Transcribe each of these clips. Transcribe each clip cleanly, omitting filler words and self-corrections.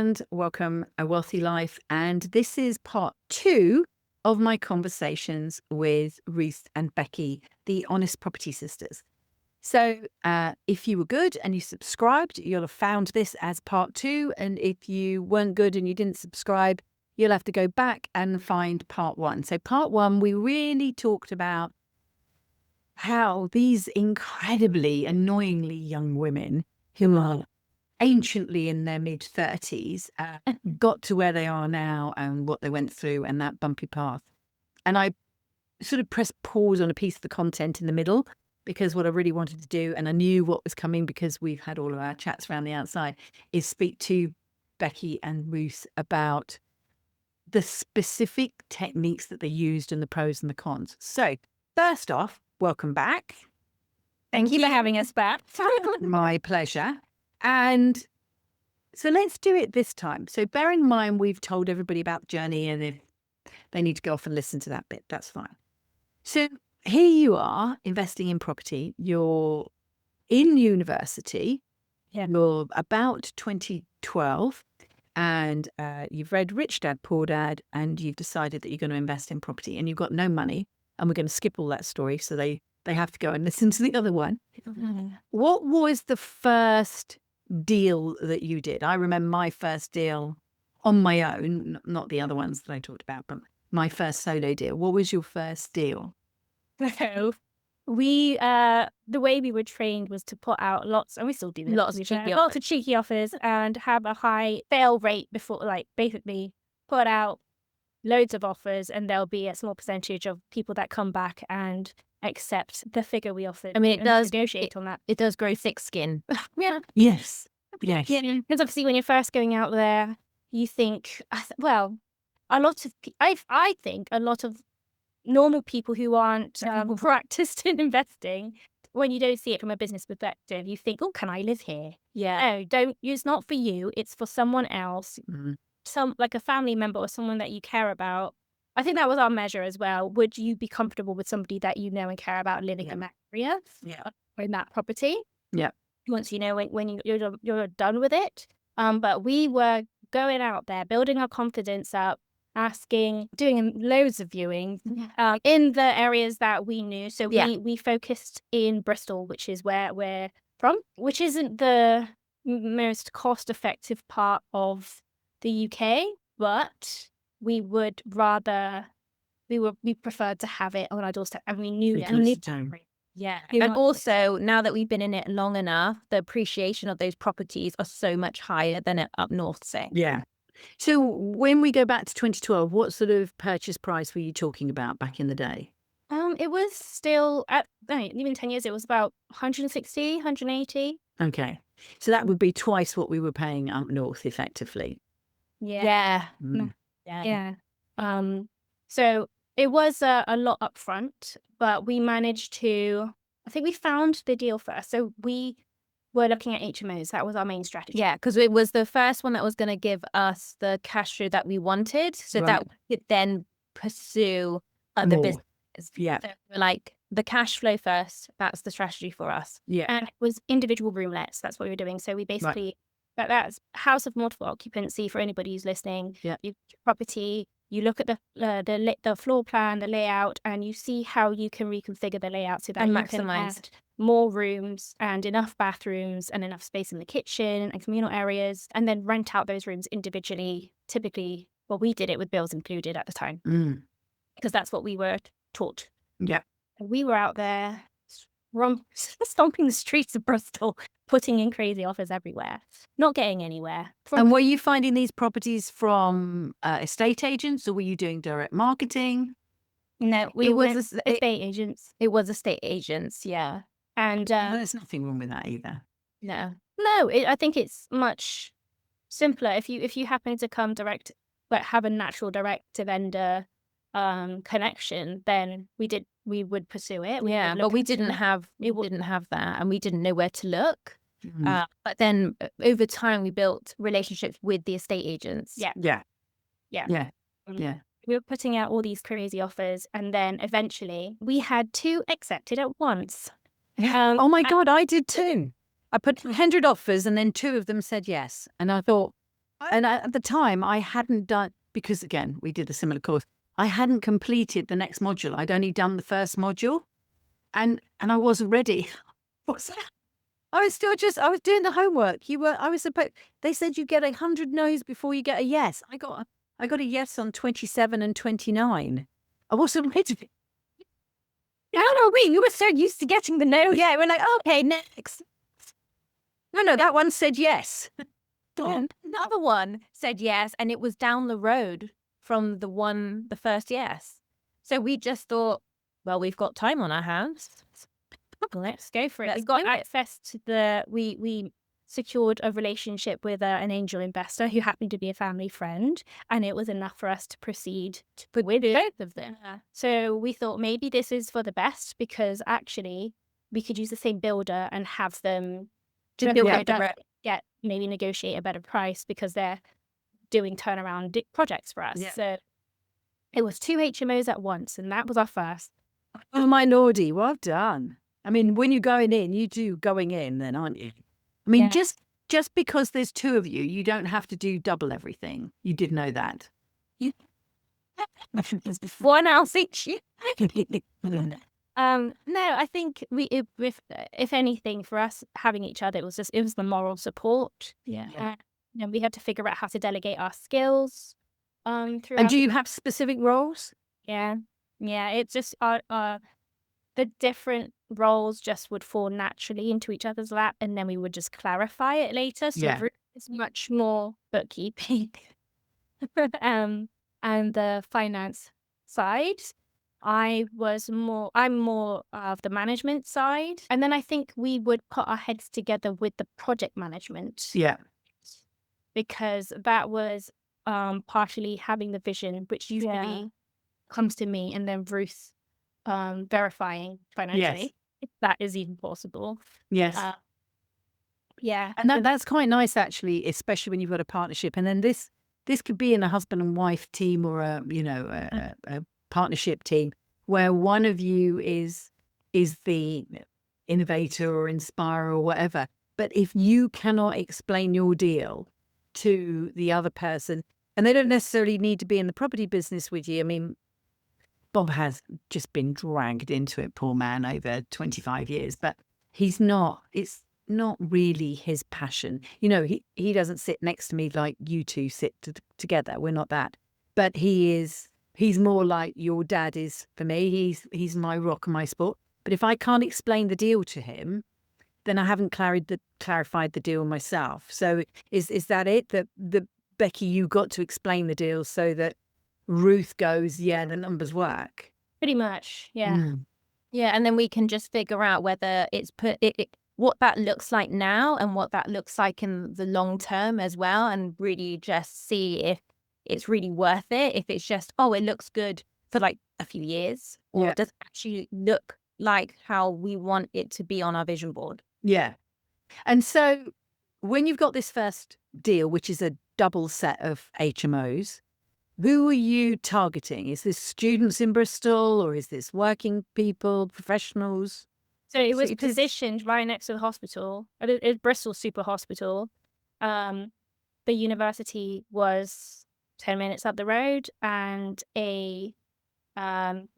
and welcome A Wealthy Life. And this is part 2 of my conversations with Ruth and Becky, the Honest Property Sisters. So if you were good and you subscribed, you'll have found this as part 2. And if you weren't good and you didn't subscribe, you'll have to go back and find part 1. So part 1, we really talked about how these incredibly annoyingly young women who are anciently in their mid-30s got to where they are now and what they went through and that bumpy path. And I sort of pressed pause on a piece of the content in the middle because what I really wanted to do, and I knew what was coming because we've had all of our chats around the outside, is speak to Becky and Ruth about the specific techniques that they used and the pros and the cons. So first off, welcome back. Thank you for having us back. My pleasure. And so let's do it this time. So bear in mind, we've told everybody about the journey, and if they need to go off and listen to that bit, that's fine. So here you are investing in property. You're in university. Yeah. You're about 2012 and you've read Rich Dad, Poor Dad, and you've decided that you're going to invest in property and you've got no money. And we're going to skip all that story. So they have to go and listen to the other one. What was the first deal that you did? I remember my first deal on my own, not the other ones that I talked about, but my first solo deal. What was your first deal? So we, the way we were trained was to put out lots, and we still do this, Lots of cheeky offers and have a high fail rate before, like basically put out loads of offers, and there'll be a small percentage of people that come back and accept the figure we offered. I mean, it does negotiate on that. It does grow thick skin. Yeah. Yes. Yeah. Because obviously when you're first going out there, you think, a lot of, I think a lot of normal people who aren't practiced in investing, when you don't see it from a business perspective, you think, oh, can I live here? Yeah. No, don't. It's not for you. It's for someone else. Mm-hmm. Like a family member or someone that you care about. I think that was our measure as well. Would you be comfortable with somebody that you know and care about living in that area? Yeah. Or in that property? Yeah. Once you know when you're done with it. But we were going out there, building our confidence up, asking, doing loads of viewings in the areas that we knew. So we focused in Bristol, which is where we're from, which isn't the most cost-effective part of the UK, but we would rather, we preferred to have it on our doorstep, and we knew Yeah. And also, now that we've been in it long enough, the appreciation of those properties are so much higher than it up north, say. Yeah. So when we go back to 2012, what sort of purchase price were you talking about back in the day? It was still, even 10 years, it was about 160, 180. Okay. So that would be twice what we were paying up north, effectively. Yeah. Mm. Yeah. So it was a lot up front, but we managed to, I think we found the deal first. So we were looking at HMOs. That was our main strategy. Yeah, because it was the first one that was going to give us the cash flow that we wanted, so that we could then pursue other businesses. Yeah. So we're like, the cash flow first, that's the strategy for us. Yeah. And it was individual roomlets. That's what we were doing. So we basically, that's house of multiple occupancy for anybody who's listening. Yeah. You property, you look at the floor plan, the layout, and you see how you can reconfigure the layout so that And you maximize. can add more rooms and enough bathrooms and enough space in the kitchen and communal areas, and then rent out those rooms individually. Typically, well, we did it with bills included at the time because that's what we were taught. Yeah. We were out there stomping the streets of Bristol, putting in crazy offers everywhere, not getting anywhere. And were you finding these properties from estate agents, or were you doing direct marketing? No, It was estate agents. It was estate agents, yeah. And There's nothing wrong with that either. No. I think it's much simpler if you happen to come direct, but have a natural direct to vendor connection. Then we would pursue it. But we didn't have that, and we didn't know where to look. But then over time, we built relationships with the estate agents. Yeah. We were putting out all these crazy offers, and then eventually we had 2 accepted at once. Oh my God, I did too. I put 100 offers and then 2 of them said yes. And I thought, And at the time, I hadn't done, because again, we did a similar course. I hadn't completed the next module. I'd only done the first module, and I wasn't ready. What's that? I was doing the homework. They said you get 100 no's before you get a yes. I got a yes on 27 and 29. I wasn't ready. No, you were so used to getting the no. Yeah, we're like, okay, next. No, that one said yes. Another one said yes, and it was down the road from the first yes. So we just thought, well, we've got time on our hands. Let's go for it. Let's We got do it. access to we secured a relationship with an angel investor who happened to be a family friend, and it was enough for us to proceed with both of them. So we thought maybe this is for the best, because actually we could use the same builder and have them get maybe negotiate a better price because they're doing turnaround projects for us. Yeah. So it was 2 HMOs at once, and that was our first. Oh, my lordy, well done. I mean, when you're going in, you do going in then, aren't you? I mean, Yeah. just because there's two of you, you don't have to do double everything. You did know that. One else each. No, I think if anything, for us having each other, it was the moral support. Yeah. And we had to figure out how to delegate our skills. And Throughout. do you have specific roles? Yeah. It's just the different roles just would fall naturally into each other's lap, and then we would just clarify it later. So Yeah. Ruth is much more bookkeeping, and the finance side. I'm more of the management side, and then I think we would put our heads together with the project management. Yeah. Because that was partially having the vision, which usually comes to me, and then Ruth verifying financially, if that is even possible. Yes. Yeah. And that's quite nice, actually, especially when you've got a partnership. And then this could be in a husband and wife team, or a partnership team, where one of you is the innovator or inspirer or whatever. But if you cannot explain your deal to the other person, and they don't necessarily need to be in the property business with you. I mean, Bob has just been dragged into it, poor man, over 25 years, but it's not really his passion. You know, he doesn't sit next to me like you two sit together. We're not that. But he's more like your dad is for me. He's my rock and my sport. But if I can't explain the deal to him, then I haven't clarified the deal myself. So is that it? That Becky, you got to explain the deal so that Ruth goes, yeah, the numbers work. Pretty much, yeah. Yeah, and then we can just figure out whether it's what that looks like now and what that looks like in the long term as well, and really just see if it's really worth it. If it's just, it looks good for like a few years, or does it actually look like how we want it to be on our vision board? Yeah. And so when you've got this first deal, which is a double set of HMOs, who are you targeting? Is this students in Bristol, or is this working people, professionals? So it was positioned right next to the hospital. It's Bristol Super Hospital. The university was 10 minutes up the road, and a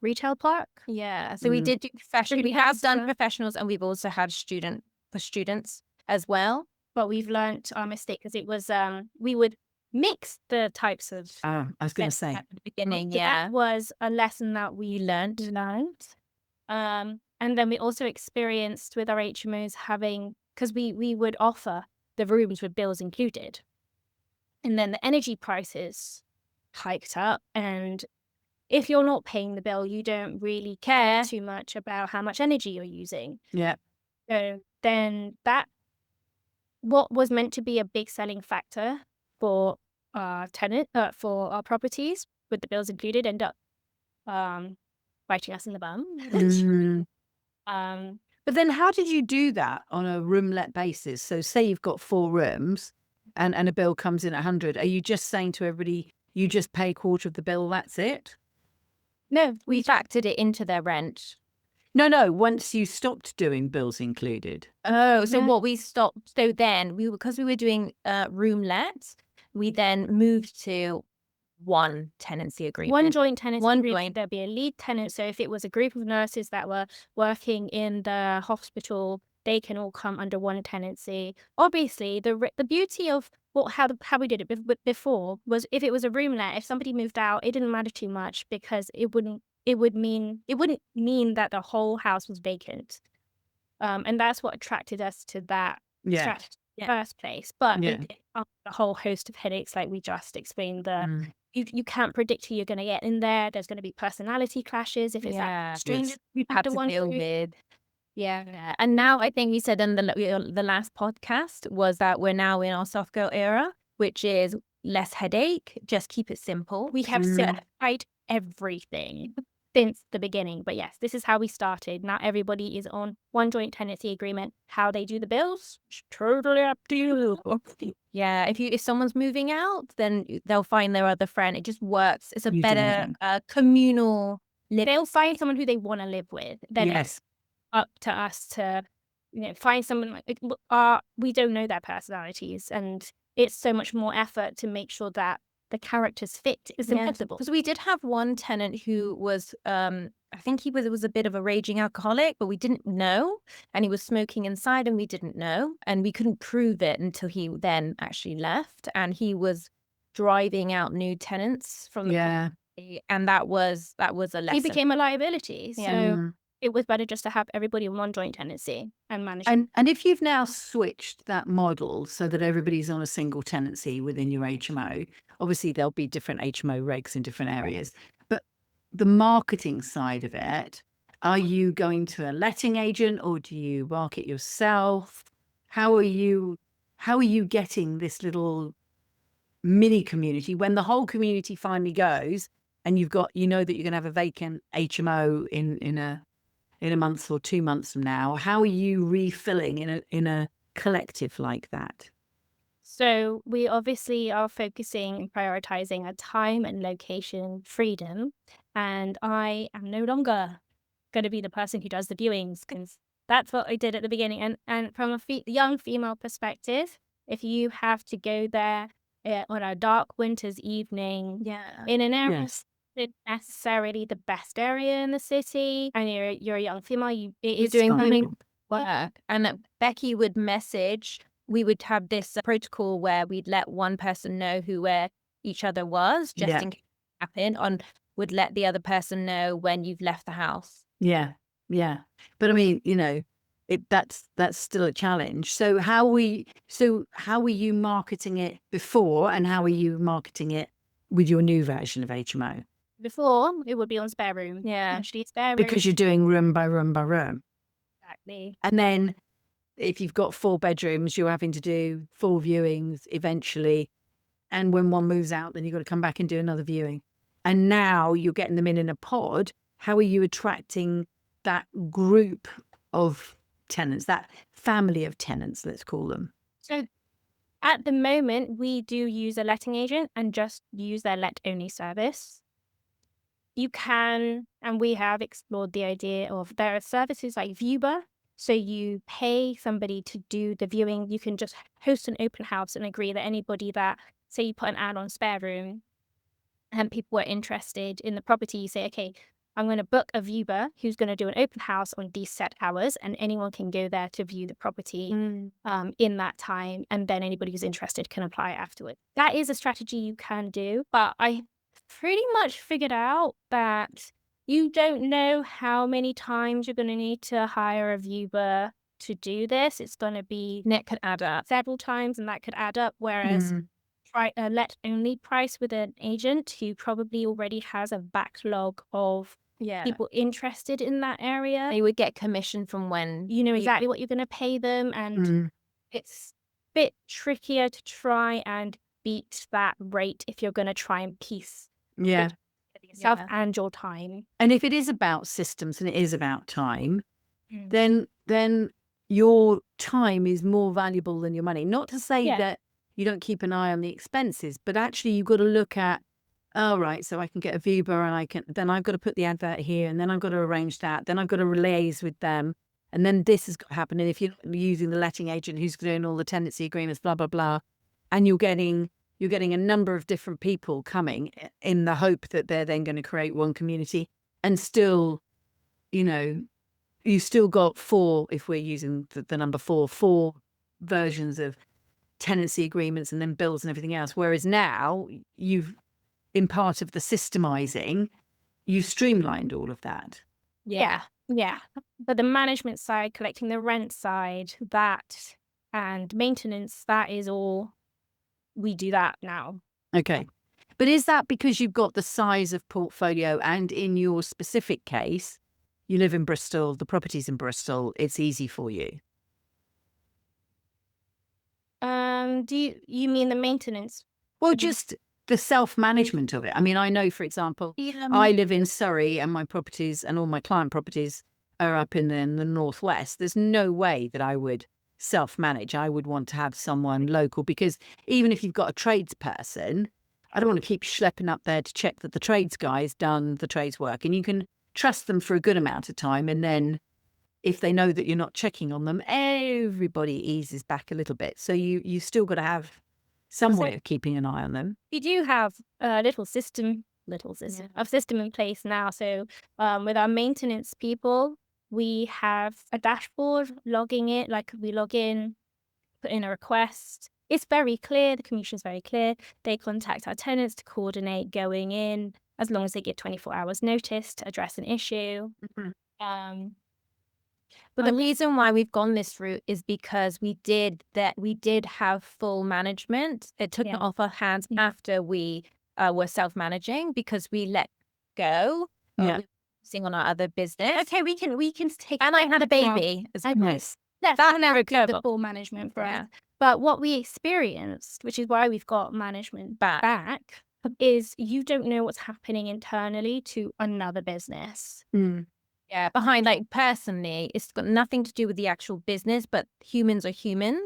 retail park. Yeah. So we did do professional. We have done professionals, and we've also had students as well. But we've learnt our mistake, because it was we would mix the types of. I was going to say at the beginning. So that was a lesson that we learned. And then we also experienced with our HMOs because we would offer the rooms with bills included, and then the energy prices hiked up, and if you're not paying the bill, you don't really care too much about how much energy you're using. Yeah. So then what was meant to be a big selling factor for our for our properties with the bills included, end up biting us in the bum. But then how did you do that on a room-let basis? So say you've got 4 rooms and a bill comes in at 100. Are you just saying to everybody, you just pay a quarter of the bill, that's it? No, we factored it into their rent. No, once you stopped doing bills included. Oh, so what we stopped, so then because we were doing room lets, we then moved to one tenancy agreement. One joint tenancy One agreement, joint. there'd be a lead tenant. So if it was a group of nurses that were working in the hospital, they can all come under one tenancy. Obviously, the beauty of how we did it before was if it was a roomlet, if somebody moved out, it didn't matter too much because it wouldn't mean that the whole house was vacant. And that's what attracted us to that strategy in the first place. But it did come with a whole host of headaches, like we just explained. You can't predict who you're going to get in there. There's going to be personality clashes if it's that stranger you have to deal with. Yeah. And now I think you said in the last podcast was that we're now in our soft girl era, which is less headache, just keep it simple. We have simplified everything since the beginning. But yes, this is how we started. Now everybody is on one joint tenancy agreement. How they do the bills, totally up to you. Yeah, if someone's moving out, then they'll find their other friend. It just works. It's a better communal living. They'll find someone who they want to live with. Then it's up to us to find someone. We don't know their personalities, and it's so much more effort to make sure that the characters fit. It's impossible. Because we did have one tenant who was, I think he was a bit of a raging alcoholic, but we didn't know. And he was smoking inside and we didn't know. And we couldn't prove it until he then actually left. And he was driving out new tenants from the property. And that was a lesson. He became a liability. So it was better just to have everybody on one joint tenancy and manage. And if you've now switched that model so that everybody's on a single tenancy within your HMO, obviously there'll be different HMO regs in different areas. But the marketing side of it, are you going to a letting agent or do you market yourself? How are you getting this little mini community when the whole community finally goes and you've got, that you're going to have a vacant HMO in a month or 2 months from now? How are you refilling in a collective like that? So we obviously are focusing and prioritizing a time and location freedom. And I am no longer going to be the person who does the viewings because that's what I did at the beginning. And from a young female perspective, if you have to go there on a dark winter's evening in an area not necessarily the best area in the city, and you're a young female, you're doing work. And Becky would message. We would have this protocol where we'd let one person know where each other was, just in case it happened, and would let the other person know when you've left the house. Yeah. But I mean, that's still a challenge. So how were you marketing it before, and how are you marketing it with your new version of HMO? Before, it would be on spare room. Actually, spare room. Because you're doing room by room by room. Exactly. And then if you've got 4 bedrooms, you're having to do 4 viewings eventually. And when one moves out, then you've got to come back and do another viewing. And now you're getting them in a pod. How are you attracting that group of tenants, that family of tenants, let's call them? So at the moment, we do use a letting agent and just use their let-only service. You can, and we have explored the idea of there are services like Viewer. So you pay somebody to do the viewing. You can just host an open house and agree that anybody that, say you put an ad on spare room and people are interested in the property, you say, okay, I'm going to book a viewer who's going to do an open house on these set hours, and anyone can go there to view the property in that time. And then anybody who's interested can apply afterwards. That is a strategy you can do. But I pretty much figured out that you don't know how many times you're going to need to hire a viewer to do this. It's going to be, and it could add up several times, and that could add up. Whereas try a let-only price with an agent who probably already has a backlog of people interested in that area. They would get commission from when you know exactly what you're going to pay them, and it's a bit trickier to try and beat that rate if you're going to try and piece yourself and your time. And if it is about systems and it is about time, then your time is more valuable than your money. Not to say that you don't keep an eye on the expenses, but actually you've got to look at, right, so I can get a viewer and then I've got to put the advert here, and then I've got to arrange that, then I've got to liaise with them, and then this has got to happen. And if you're using the letting agent who's doing all the tenancy agreements, blah, blah, blah, and you're getting you're getting a number of different people coming in the hope that they're then going to create one community, and still, you know, you still got four, if we're using the number four versions of tenancy agreements and then bills and everything else. Whereas now you've, in part of the systemizing, you streamlined all of that. Yeah. But the management side, collecting the rent side, that and maintenance, that is all, we do that now. Okay. But is that because you've got the size of portfolio, and in your specific case, you live in Bristol, the property's in Bristol, it's easy for you? Do you mean the maintenance? Well, just the self-management of it. I mean, I know, for example, I live in Surrey and my properties and all my client properties are up in the northwest. There's no way that I would self-manage. I would want to have someone local, because even if you've got a tradesperson, I don't want to keep schlepping up there to check that the trades guy's done the trades work. And you can trust them for a good amount of time. And then if they know that you're not checking on them, everybody eases back a little bit. So you still got to have some way of keeping an eye on them. We do have a little system in place now. So with our maintenance people, we have a dashboard logging it. Like, we log in, put in a request. It's very clear. The communication's very clear. They contact our tenants to coordinate going in, as long as they give 24 hours notice to address an issue. But the reason why we've gone this route is because we did have full management. It took it off our hands after we were self-managing, because we let go. Focusing on our other business. Okay, we can take. And I had a baby. Nice. That never could the full management for us. But what we experienced, which is why we've got management back, is you don't know what's happening internally to another business. Yeah, behind, like, personally, it's got nothing to do with the actual business, but humans are human.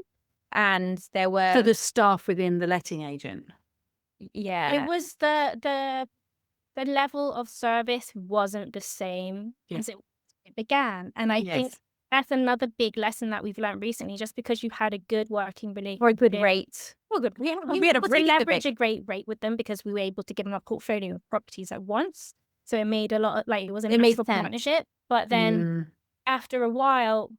And there were... So the staff within the letting agent. It was the level of service wasn't the same as it began. And I think that's another big lesson that we've learned recently. Just because you've had a good working relationship. Or a good rate. Well, good. We had a really leverage a great rate with them, because we were able to give them a portfolio of properties at once. So it made a lot of, like, it was a natural partnership. But then after a while,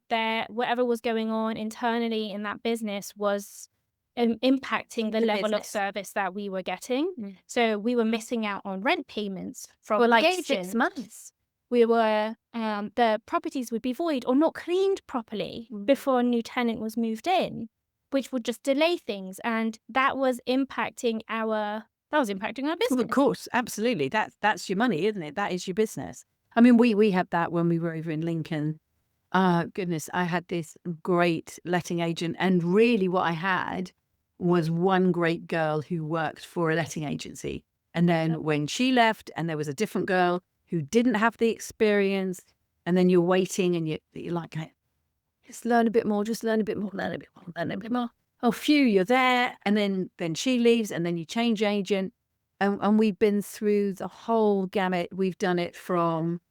whatever was going on internally in that business was impacting the level of service that we were getting. So we were missing out on rent payments from for like agents. 6 months. We were the properties would be void or not cleaned properly before a new tenant was moved in, which would just delay things, and that was impacting our business. Well, of course, absolutely. That's your money, isn't it? That is your business. I mean, we had that when we were over in Lincoln. Goodness, I had this great letting agent, and really what I had was one great girl who worked for a letting agency. And then when she left, and there was a different girl who didn't have the experience, and then you're waiting and you're like, just learn a bit more, learn a bit more. Oh, phew, you're there. And then she leaves, and then you change agent. And we've been through the whole gamut. We've done it from,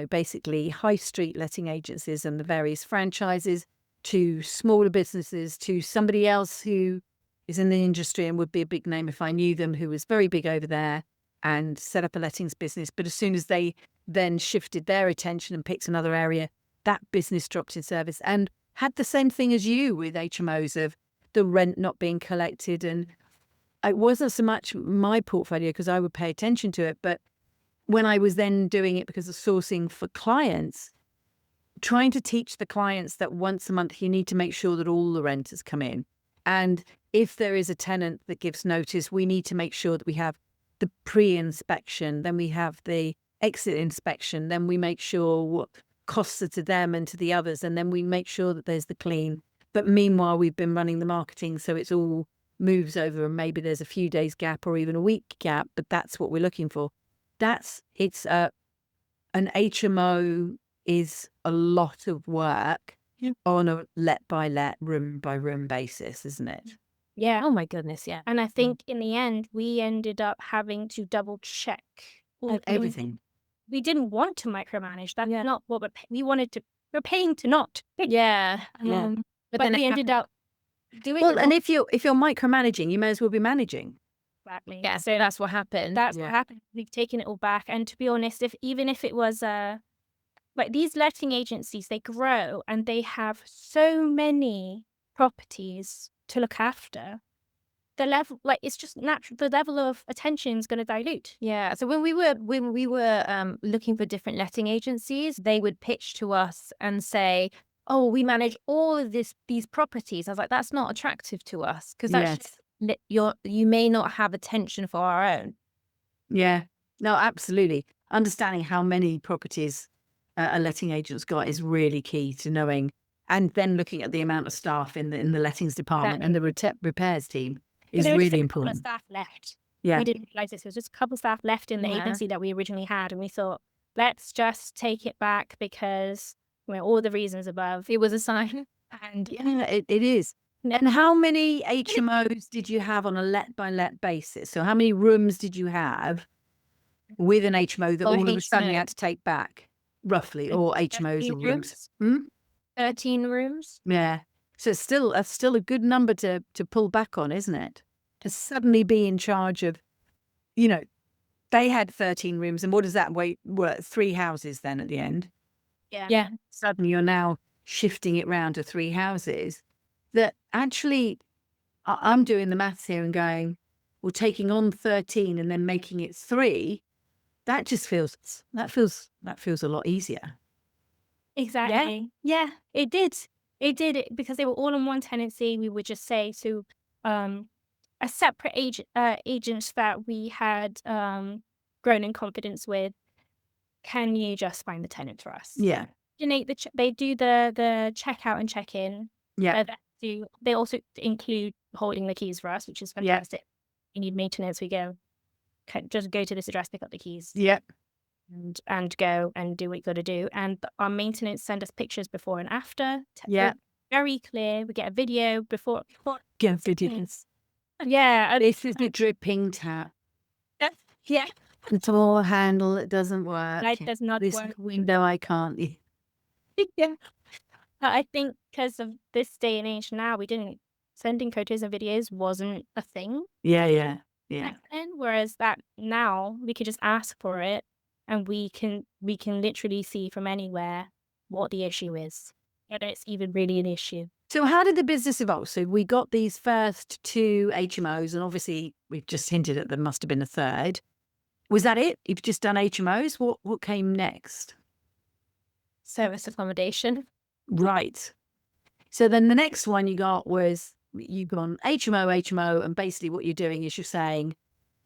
basically high street letting agencies and the various franchises, to smaller businesses, to somebody else who is in the industry and would be a big name if I knew them, who was very big over there and set up a lettings business. But as soon as they then shifted their attention and picked another area, that business dropped in service, and had the same thing as you with HMOs, of the rent not being collected. And it wasn't so much my portfolio, because I would pay attention to it, but when I was then doing it because of sourcing for clients, trying to teach the clients that once a month you need to make sure that all the renters come in. And if there is a tenant that gives notice, we need to make sure that we have the pre-inspection, then we have the exit inspection, then we make sure what costs are to them and to the others, and then we make sure that there's the clean. But meanwhile, we've been running the marketing, so it's all moves over, and maybe there's a few days gap or even a week gap, but that's what we're looking for. An HMO is a lot of work on a let by let, room by room basis, isn't it? Yeah. Oh my goodness, yeah. And I think in the end, we ended up having to double check everything. We didn't want to micromanage. That's not what we wanted to. We're paying to not. Yeah. But then we ended up doing Well, it and if you're micromanaging, you may as well be managing. exactly. Yeah, So that's what happened. that's Yeah. what happened. We've taken it all back. And to be honest, even if it was like these letting agencies, they grow and they have so many properties to look after. The level, like it's just natural. The level of attention is going to dilute. Yeah. So when we were looking for different letting agencies, they would pitch to us and say, "Oh, we manage all of these properties." I was like, "That's not attractive to us because Yes. you may not have attention for our own." Yeah. No, absolutely. Understanding how many properties a letting agent's got is really key to knowing, and then looking at the amount of staff in the lettings department and the repairs team is There were just really a couple of important. staff left. Yeah. We didn't realize this. There was just a couple of staff left in the Yeah. agency that we originally had, and we thought, let's just take it back because all the reasons above. It was a sign. And Yeah, it is. And how many HMOs did you have on a let by let basis? So how many rooms did you have with an HMO that Oh, all of a sudden you HMO. had to take back, roughly, or HMOs 13 or rooms? Hmm? 13 rooms. Yeah. So it's still a good number to pull back on, isn't it? To suddenly be in charge of, they had 13 rooms, and what does that weigh? Well, 3 houses then at the end. Yeah. Suddenly you're now shifting it round to 3 houses. That actually, I'm doing the maths here and going, well, taking on 13 and then making it 3, that feels a lot easier. exactly. Yeah, it did. It did because they were all in one tenancy. We would just say to a separate agents that we had grown in confidence with, can you just find the tenant for us? Yeah. They do the checkout and check-in. Yeah. They also include holding the keys for us, which is Yeah. fantastic. You need maintenance, we go. Just go to this address, pick up the keys, Yeah. and go and do what you got to do. And our maintenance send us pictures before and after. Yeah. Very clear. We get a video before. Get videos. Yeah. This is the dripping tap. Yeah. The door handle that doesn't work. Light does not This work. window I can't. Yeah. I think because of this day and age now, sending photos and videos wasn't a thing Yeah. back then. Whereas that now we could just ask for it, and we can literally see from anywhere what the issue is, whether it's even really an issue. So how did the business evolve? So we got these first 2 HMOs, and obviously we've just hinted at there must have been a third. Was that it? You've just done HMOs? What came next? Service accommodation. Right. So then the next one you got was you've gone HMO, and basically what you're doing is you're saying,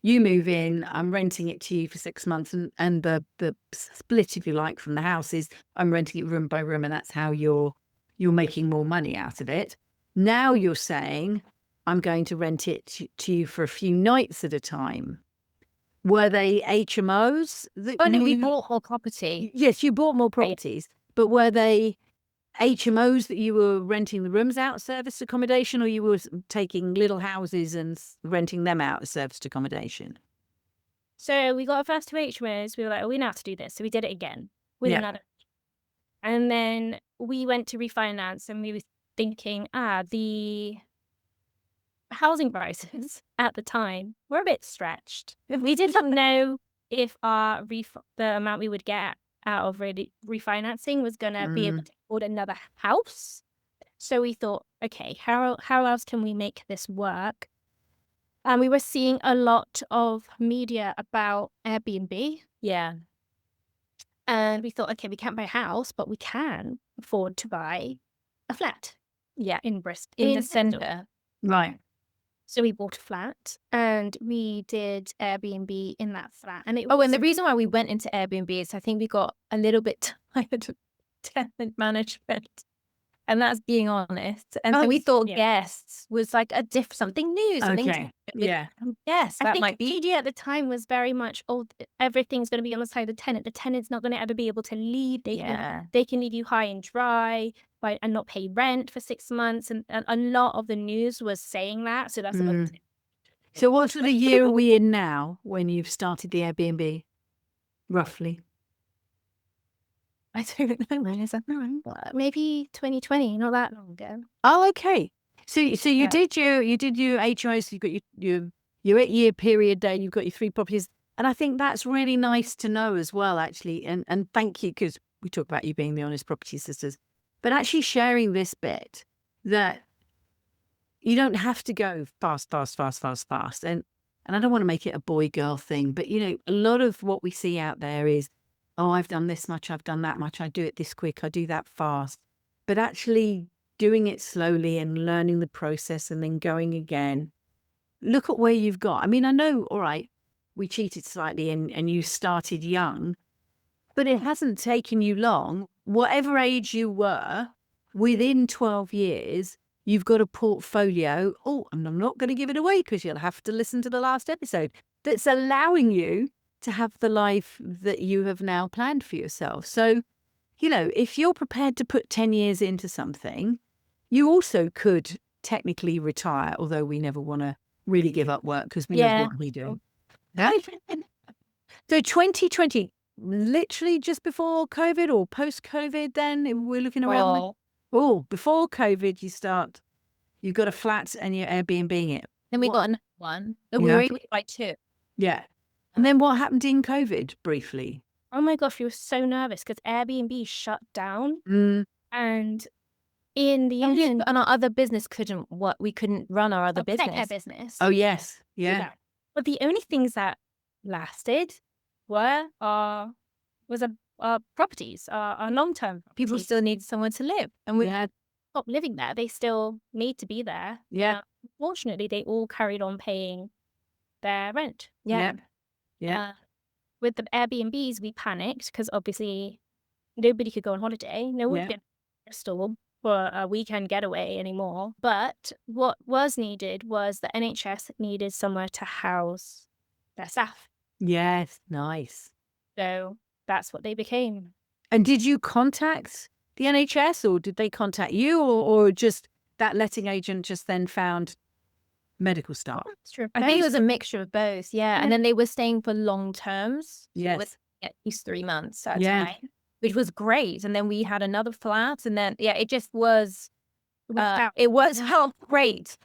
you move in, I'm renting it to you for 6 months, and the split, if you like, from the house is I'm renting it room by room, and that's how you're making more money out of it. Now you're saying, I'm going to rent it to you for a few nights at a time. Were they HMOs? Oh, no, we bought more property. Yes, you bought more properties, but were they HMOs that you were renting the rooms out, serviced accommodation, or you were taking little houses and renting them out as serviced accommodation? So we got our first 2 HMOs. We were like, oh, we know how to do this. So we did it again with Yeah. another. And then we went to refinance, and we were thinking, the housing prices at the time were a bit stretched. We didn't know if the amount we would get out of refinancing was going to be able to afford another house. So we thought, okay, how else can we make this work? And we were seeing a lot of media about Airbnb. Yeah. And we thought, okay, we can't buy a house, but we can afford to buy a flat. Yeah. In Bristol. In the centre. Right. So we bought a flat and we did Airbnb in that flat. And it Oh, was and the reason why we went into Airbnb is I think we got a little bit tired of tenant management. And that's being honest. And so we thought guests was like something new. Something Okay. Yeah. Yes, I that think might be. media at the time was very much, everything's going to be on the side of the tenant. The tenant's not going to ever be able to leave. They can leave you high and dry and not pay rent for 6 months. And a lot of the news was saying that. So that's another thing. So what sort of year are we in now when you've started the Airbnb, roughly? I don't know, man. Is that maybe 2020, not that long ago. Oh, okay. So you Yeah. did your HMOs. You got your 8-year period there. You've got your 3 properties, and I think that's really nice to know as well. Actually, and thank you, because we talk about you being the honest property sisters, but actually sharing this bit that you don't have to go fast, and I don't want to make it a boy girl thing, but a lot of what we see out there is, oh, I've done this much, I've done that much, I do it this quick, I do that fast, but actually doing it slowly and learning the process and then going again. Look at where you've got. I mean, I know, all right, we cheated slightly and you started young, but it hasn't taken you long. Whatever age you were, within 12 years, you've got a portfolio. Oh, and I'm not going to give it away because you'll have to listen to the last episode. That's allowing you to have the life that you have now planned for yourself. So, if you're prepared to put 10 years into something, you also could technically retire, although we never want to really give up work because we know Yeah. what we do. So 2020, literally just before COVID or post-COVID then, we're looking around. Oh, Before COVID, you've got a flat and you're Airbnb it. then we What- got another one. So we Yeah. were able to buy 2. Yeah. And then what happened in COVID briefly? Oh my gosh, we were so nervous because Airbnb shut down, and in the end, And our other business couldn't we couldn't run our other pet care business. business. Oh, yes. Yeah. But the only things that lasted were our properties, our long-term People properties. still need somewhere to live. And we Yeah. Stop living there. They still need to be there. Yeah. Fortunately, they all carried on paying their rent. Yeah. Yeah. With the Airbnbs, we panicked because obviously nobody could go on holiday. No one Yeah. could go to Bristol for a weekend getaway anymore. But what was needed was the NHS needed somewhere to house their staff. Yes. Nice. So that's what they became. And did you contact the NHS or did they contact you or just that letting agent just then found medical staff? That's true. I think it was a mixture of both, yeah. Yeah. And then they were staying for long terms. So it was Yes. at least 3 months at a Yeah. time, which was great. And then we had another flat, and then it just was. It was great.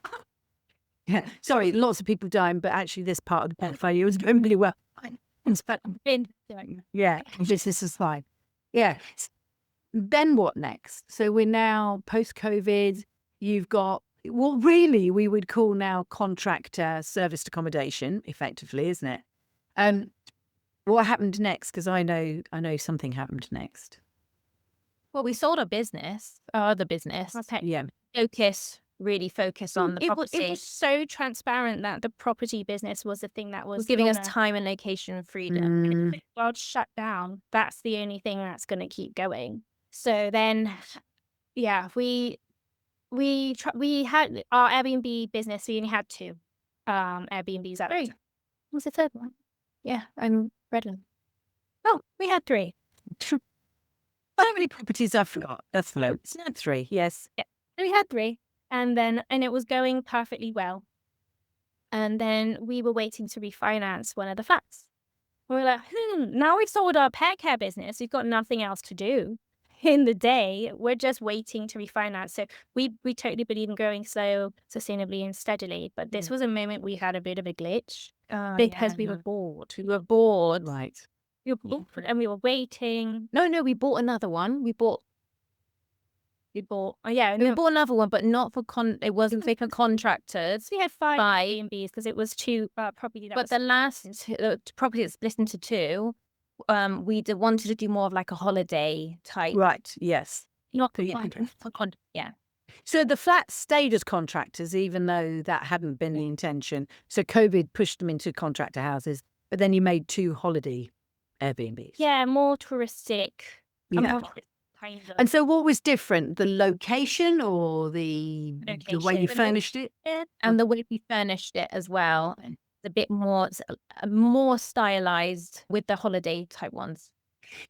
Yeah. Sorry, lots of people dying, but actually this part of the portfolio was going really well. Yeah, this is fine. Yeah. Then what next? So we're now post-COVID. You've got what really we would call now contractor serviced accommodation, effectively, isn't it? What happened next? Because I know something happened next. Well, we sold our other business. Okay. Yeah. Really focus on the property. It was so transparent that the property business was the thing that was giving us gonna- time and location freedom. If the world shut down, that's the only thing that's going to keep going. So then, yeah, we had our Airbnb business. We only had 2 Airbnbs at the time. What's the third one? Yeah, I'm ready. Oh, we had 3. How many properties I forgot? That's low. It's not 3. Yes. We had 3, and it was going perfectly well. And then we were waiting to refinance one of the flats. We were like, now we've sold our pet care business. We've got nothing else to do in the day. We're just waiting to refinance. So we totally believe in growing slow, sustainably, and steadily. But this was a moment we had a bit of a glitch because we were bored. We were bored. Right. We were bored and we were waiting. No, we bought another one. We bought another one, but not for it wasn't for contractors. We had 5 5. Airbnbs because it was 2 property. But the last property that's split into 2, we wanted to do more of like a holiday type. Right. Yes. Not So you quite. Yeah. So the flats stayed as contractors, even though that hadn't been the intention. So COVID pushed them into contractor houses, but then you made 2 holiday Airbnbs. Yeah, more touristic. Yeah. Kind of. And so what was different? The location or the way you Location. furnished it? And the way we furnished it as well. A bit more stylized with the holiday type ones.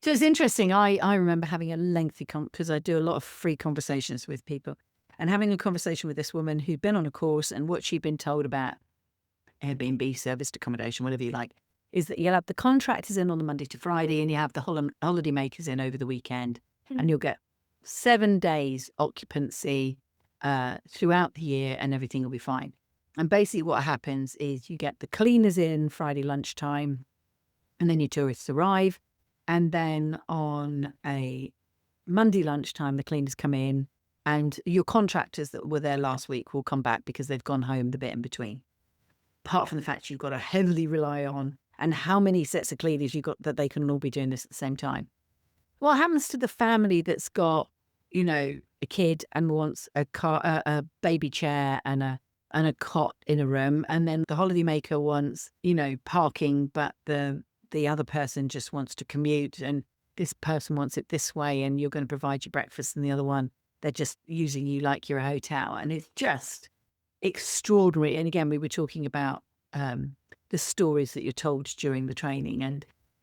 So it's interesting. I remember having a lengthy because I do a lot of free conversations with people, and having a conversation with this woman who'd been on a course, and what she'd been told about Airbnb, serviced accommodation, whatever you like, is that you'll have the contractors in on the Monday to Friday and you have the holiday makers in over the weekend, and you'll get 7 days occupancy, throughout the year, and everything will be fine. And basically what happens is you get the cleaners in Friday lunchtime, and then your tourists arrive. And then on a Monday lunchtime, the cleaners come in, and your contractors that were there last week will come back because they've gone home the bit in between. Apart from the fact you've got to heavily rely on, and how many sets of cleaners you've got that they can all be doing this at the same time. What happens to the family that's got, a kid and wants a baby chair and a cot in a room, and then the holidaymaker wants, parking, but the other person just wants to commute, and this person wants it this way, and you're going to provide your breakfast, and the other one, they're just using you like you're a hotel. And it's just extraordinary. And again, we were talking about the stories that you're told during the training,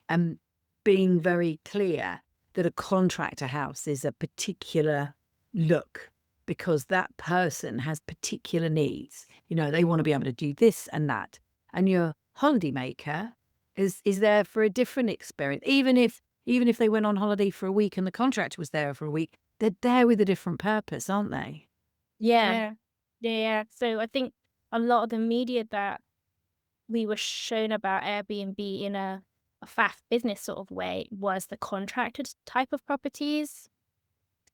and being very clear that a contractor house is a particular look because that person has particular needs. They want to be able to do this and that. And your holidaymaker is there for a different experience. Even if they went on holiday for a week and the contractor was there for a week, they're there with a different purpose, aren't they? Yeah. So I think a lot of the media that we were shown about Airbnb in a fast business sort of way was the contracted type of properties.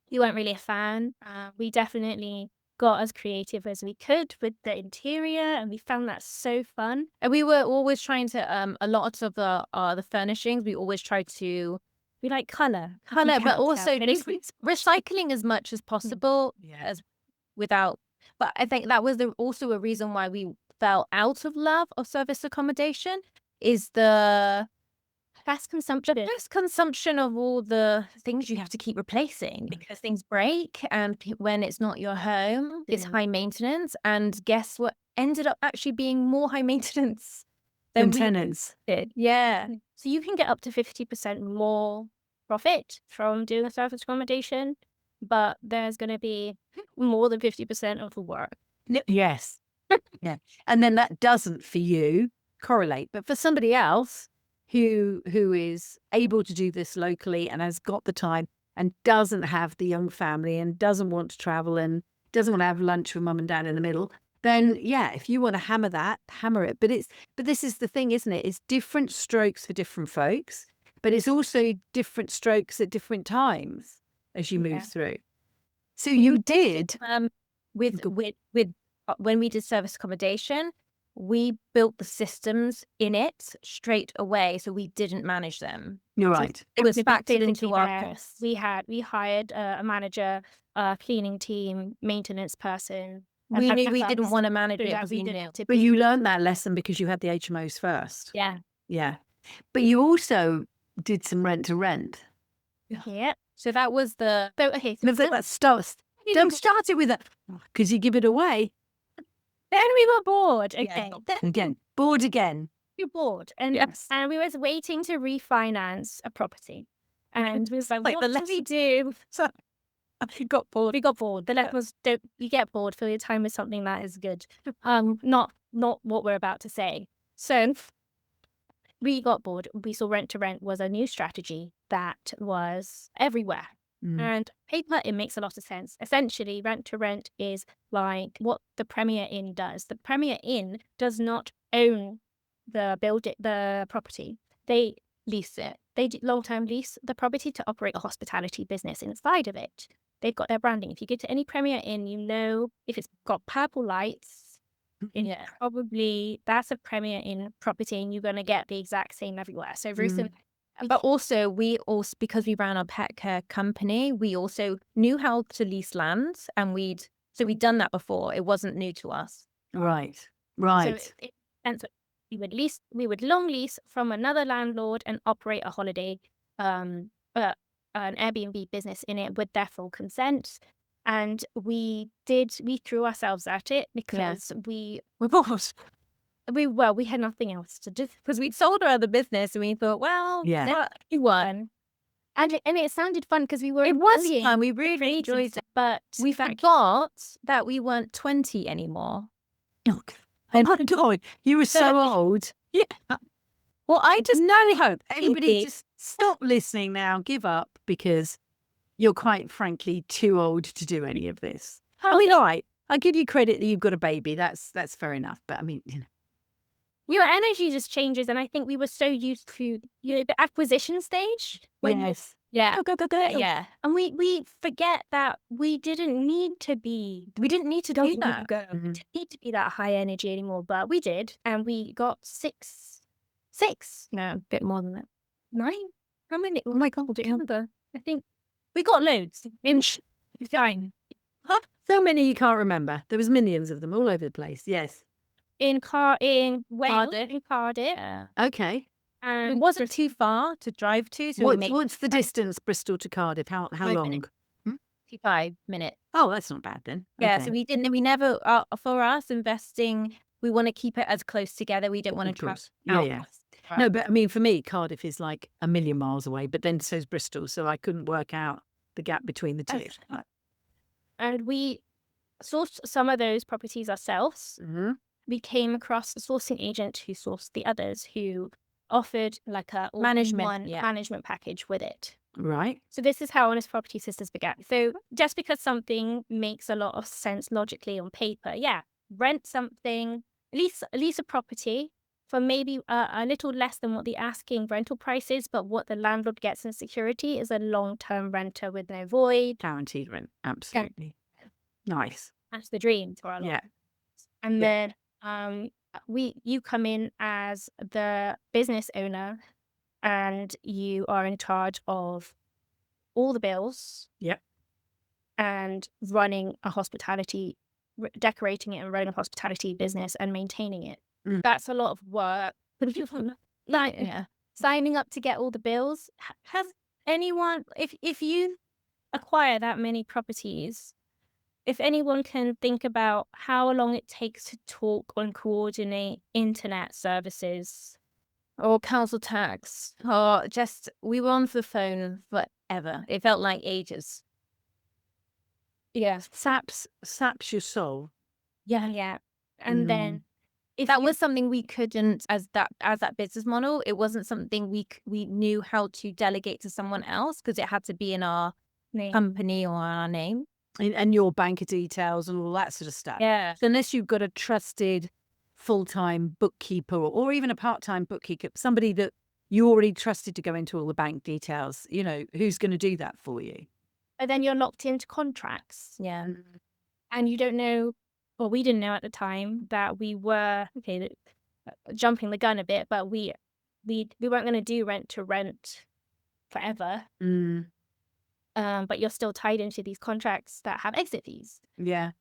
We weren't really a fan. We definitely got as creative as we could with the interior, and we found that so fun. And we were always trying to, a lot of the furnishings, we always tried to, We like color, but also recycling as much as possible, but I think that was also a reason why we fell out of love of service accommodation, is the fast consumption of all the things you have to keep replacing because things break, and when it's not your home, it's high maintenance. And guess what ended up actually being more high maintenance than tenants did. Yeah. So you can get up to 50% more profit from doing a service accommodation, but there's going to be more than 50% of the work. Yes. Yeah. And then that doesn't, for you, correlate. But for somebody else who is able to do this locally and has got the time and doesn't have the young family and doesn't want to travel and doesn't want to have lunch with mum and dad in the middle, then if you want to hammer that, hammer it. But this is the thing, isn't it? It's different strokes for different folks, but it's also different strokes at different times as you move through. So you did with when we did service accommodation, we built the systems in it straight away, so we didn't manage them. You're right. So it was factored into our costs. We hired a manager, a cleaning team, maintenance person. We knew we didn't want to manage it. But you learned that lesson because you had the HMOs first. Yeah. But you also did some rent to rent. Yeah. So that was the... So, okay. So don't start it with that, because you give it away. Then we were bored. Okay. Bored again. You're bored. And we was waiting to refinance a property. And we was like, what do we do? So we got bored. We got bored. The lesson was, you get bored, fill your time with something that is good. Not what we're about to say. So we got bored. We saw rent to rent was a new strategy that was everywhere. And paper, it makes a lot of sense. Essentially, rent to rent is like what the Premier Inn does. The Premier Inn does not own the property. They lease it. They long-term lease the property to operate a hospitality business inside of it. They've got their branding. If you go to any Premier Inn, you know if it's got purple lights, probably that's a Premier Inn property, and you're going to get the exact same everywhere. So Ruth and But also, because we ran our pet care company, we also knew how to lease lands, and we'd done that before. It wasn't new to us. Right. So we would long lease from another landlord and operate a holiday, an Airbnb business in it with their full consent. And we threw ourselves at it because we were bored. We had nothing else to do because we'd sold our other business, and we thought, we won. And it sounded fun because we were. It was fun. We really enjoyed it, but we forgot that we weren't 20 anymore. And you were so old. Yeah. Well, I just hope everybody just stop listening now. Give up, because you're quite frankly too old to do any of this. I mean, all right. I give you credit that you've got a baby. That's fair enough. But I mean, Your energy just changes, and I think we were so used to, the acquisition stage. yes. Yeah. Go. Yeah. And we forget that we didn't need to be We didn't need to do that. We Mhm. didn't need to be that high energy anymore, but we did, and we got six. No, a bit more than that. 9. How many? Oh my God. I think we got loads. In 9. So many you can't remember. There was millions of them all over the place. Yes. In Wales, Cardiff. in Cardiff, Yeah. Okay. and It wasn't too far to drive to, so we made What's the distance, Bristol to Cardiff? How 5 long? minutes. 55 minutes. Oh, that's not bad then. Yeah, Okay. so we never, for us, investing, we want to keep it as close together. We don't want to Of travel course. Yeah. No, but I mean, for me, Cardiff is like a million miles away, but then so's Bristol. So I couldn't work out the gap between the two. And we sourced some of those properties ourselves. Mm-hmm. We came across a sourcing agent who sourced the others, who offered like a Management, management package with it. Right. So this is how Honest Property Sisters began. So just because something makes a lot of sense logically on paper, rent something, lease a property for maybe a little less than what the asking rental price is, but what the landlord gets in security is a long-term renter with no void. Guaranteed rent. Absolutely. Nice. That's the dream for a lot. Yeah. And Yeah. then you come in as the business owner, and you are in charge of all the bills. Yep. And running a hospitality, decorating it and running a hospitality business and maintaining it. Mm. That's a lot of work. Like signing up to get all the bills. Has anyone, if you acquire that many properties, if anyone can think about how long it takes to talk and coordinate internet services. Or council tax, or just, we were on the phone forever. It felt like ages. Yeah. Saps your soul. Yeah. And then if That you- was something we couldn't, as that business model, it wasn't something we knew how to delegate to someone else, because it had to be in our company or our name. And your banker details and all that sort of stuff. Yeah. So unless you've got a trusted full-time bookkeeper or even a part-time bookkeeper, somebody that you already trusted to go into all the bank details, who's going to do that for you? And then you're locked into contracts. Yeah. And you don't know, or we didn't know at the time, that we were jumping the gun a bit, but we weren't going to do rent to rent forever. But you're still tied into these contracts that have exit fees. Yeah.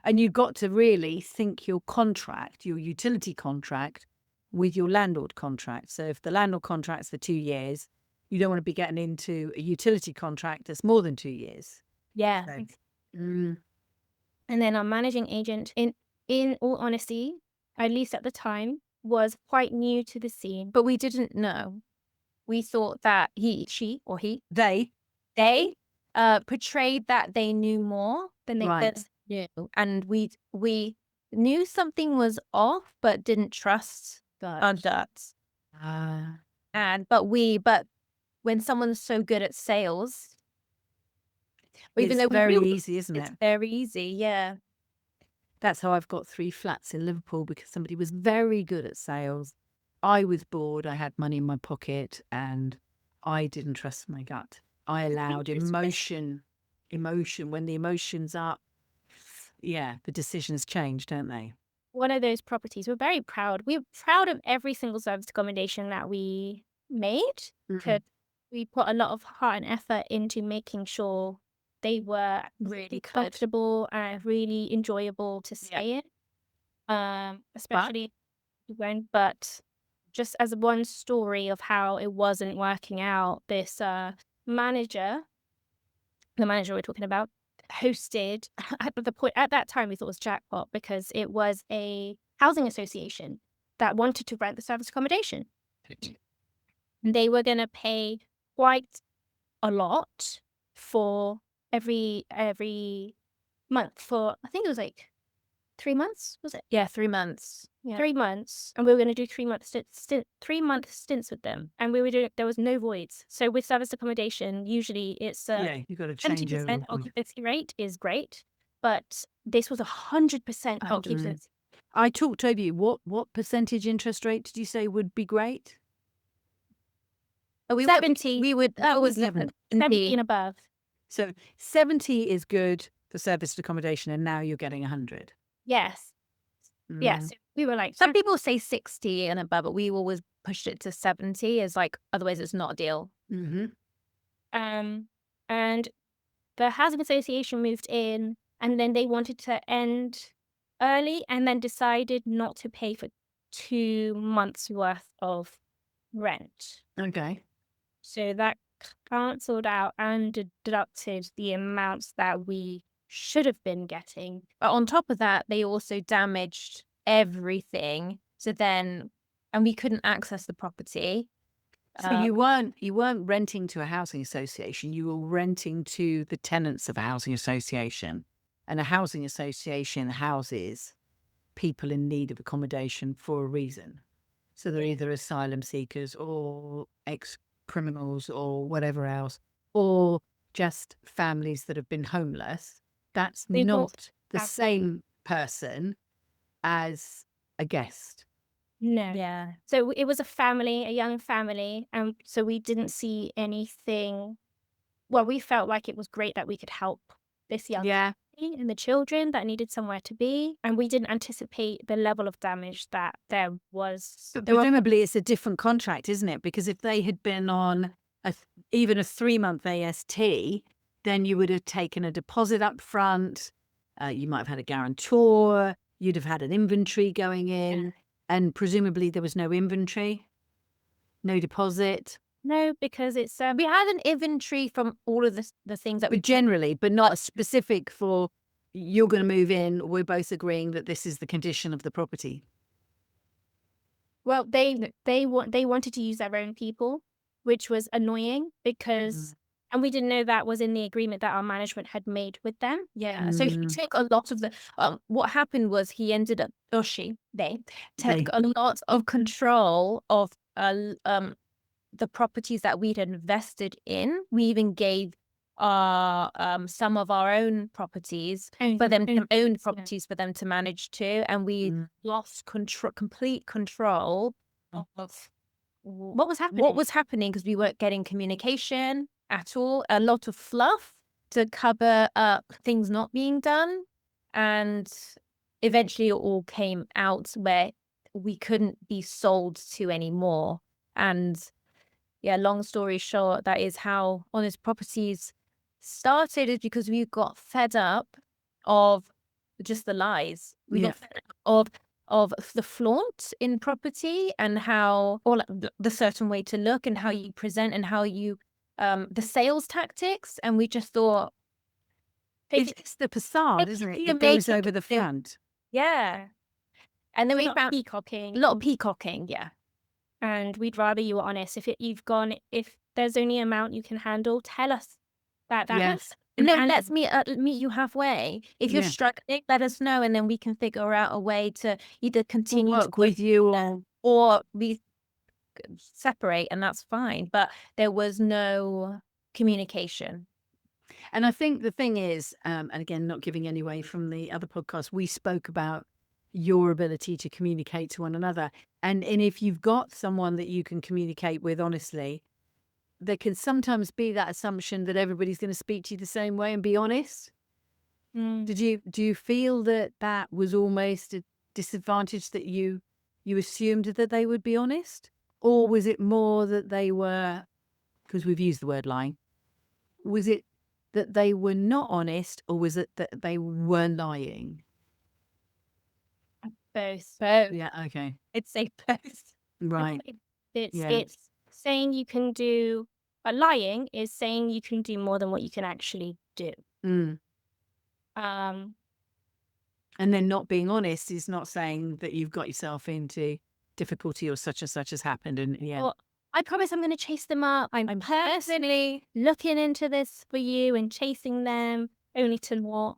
And you've got to really think your contract, your utility contract, with your landlord contract. So if the landlord contract's for 2 years, you don't want to be getting into a utility contract that's more than 2 years. Yeah. So, And then our managing agent, in all honesty, at least at the time, was quite new to the scene. But we didn't know. We thought that they portrayed that they knew more than they Right. knew, and we knew something was off, but didn't trust our guts. But when someone's so good at sales, It's very easy, isn't it's it? very easy. Yeah. That's how I've got 3 flats in Liverpool, because somebody was very good at sales. I was bored. I had money in my pocket and I didn't trust my gut. I allowed emotion. When the emotion's up, the decisions change, don't they? One of those properties, we're very proud. We're proud of every single service accommodation that we made. Because we put a lot of heart and effort into making sure they were really comfortable and really enjoyable to stay in. Especially but just as one story of how it wasn't working out, this the manager we're talking about, hosted at that time we thought it was jackpot, because it was a housing association that wanted to rent the service accommodation. They were going to pay quite a lot for every month for, I think it was like 3 months, was it? Yeah, 3 months. Yeah. 3 months, and we were going to do 3-month stints with them, and we were doing. There was no voids. So with service accommodation, usually it's You've got to change 70% over. occupancy rate is great, but this was 100% occupancy. I talked over you. What percentage interest rate did you say would be great? Oh, we 70. we would that was 70 70. and above. So 70 is good for serviced accommodation, and now you're getting 100. Yes. Yeah. Mm. So we were like, Some people say 60 and above, but we always pushed it to 70 as like, otherwise it's not a deal. Mm-hmm. and the housing association moved in, and then they wanted to end early, and then decided not to pay for 2 months worth of rent. Okay. So that cancelled out and deducted the amounts that we should have been getting. But on top of that, they also damaged everything. So then, and we couldn't access the property. So you weren't renting to a housing association. You were renting to the tenants of a housing association, and a housing association houses people in need of accommodation for a reason. So they're either asylum seekers or ex-criminals or whatever else, or just families that have been homeless. That's They don't not the have- same person as a guest. No. Yeah. So it was a young family, and so we didn't see anything. Well, we felt like it was great that we could help this young Yeah. family and the children that needed somewhere to be, and we didn't anticipate the level of damage that there was. But presumably it's a different contract, isn't it? Because if they had been on even a 3-month AST, then you would have taken a deposit up front. You might have had a guarantor. You'd have had an inventory going in. Yeah. And presumably there was no inventory, no deposit. No, because it's We had an inventory from all of the things that But generally, but not specific for you're going to move in. We're both agreeing that this is the condition of the property. well, they wanted to use their own people, which was annoying because, and we didn't know that was in the agreement that our management had made with them. Yeah. So he took a lot of the, what happened was he ended up, or they took a lot of control of the properties that we'd invested in. We even gave some of our own properties for them to own properties for them to manage too, and we lost complete control of What was happening? what was happening because we weren't getting communication at all. A lot of fluff to cover up things not being done, and eventually it all came out where we couldn't be sold to anymore. And yeah, long story short, that is how Honest Properties started, is because we got fed up of just the lies. We got fed up of the flaunt in property, and how, or like the certain way to look and how you present and how you the sales tactics, and we just thought It's the facade, isn't it? you It goes make- over the front. yeah. And then we found peacocking. a lot of peacocking, yeah. And we'd rather you were honest. If there's only an amount you can handle, tell us that. Yes. No, And- let's meet you halfway. If you're Yeah. struggling, let us know, and then we can figure out a way to either continue Work with you or we separate, and that's fine. But there was no communication. And I think the thing is, and again, not giving any away from the other podcast, we spoke about your ability to communicate to one another. And if you've got someone that you can communicate with honestly, there can sometimes be that assumption that everybody's going to speak to you the same way and be honest. Do you feel that was almost a disadvantage, that you assumed that they would be honest? Or was it more that they were, because we've used the word lying, was it that they were not honest, or was it that they were lying? Both. Yeah, okay. I'd say both. Right. It's saying you can do, but lying is saying you can do more than what you can actually do. Mm. Um, And then not being honest is not saying that you've got yourself into difficulty or such and such has happened. And yeah. Well, I promise I'm going to chase them up. I'm personally looking into this for you and chasing them, only to what?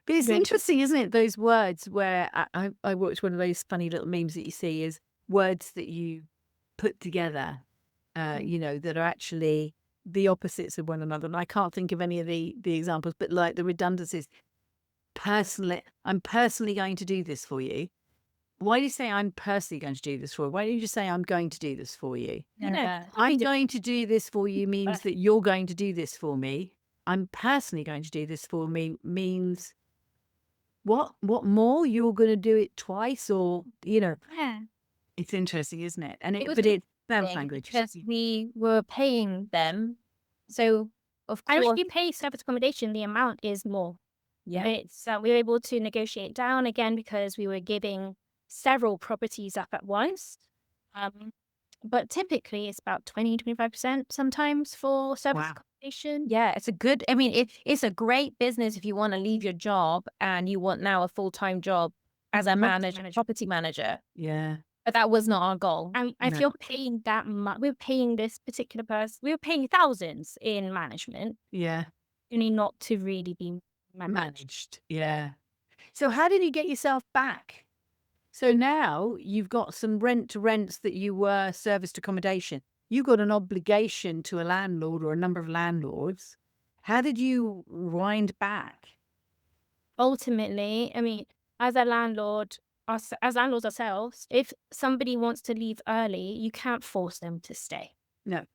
But it's Good. interesting, isn't it? Those words where I watched one of those funny little memes that you see, is words that you put together, that are actually the opposites of one another. And I can't think of any of the examples, but like the redundancies. personally going to do this for you. Why do you say I'm personally going to do this for you? Why don't you just say I'm going to do this for you? I'm going to do this for you means that you're going to do this for me. I'm personally going to do this for me means what more? You're going to do it twice, or Yeah. it's interesting, isn't it? And It was but it's thing language. because we were paying them. So of And if course, you pay service accommodation, the amount is more. yeah, It's we were able to negotiate down again because we were giving several properties up at once. But typically it's about 20-25% sometimes for service Wow. accommodation. yeah, it's a good. I mean, it's a great business if you want to leave your job and you want now a full-time job as a property manager. Yeah. But that was not our goal. And if No. you're paying that much, we're paying this particular person, we were paying thousands in management, Yeah. only not to really be managed. Managed. Yeah. So how did you get yourself back? So now you've got some rent to rents that you were serviced accommodation. You got an obligation to a landlord or a number of landlords. How did you wind back? Ultimately, I mean, as a landlord, as landlords ourselves, if somebody wants to leave early, you can't force them to stay. No.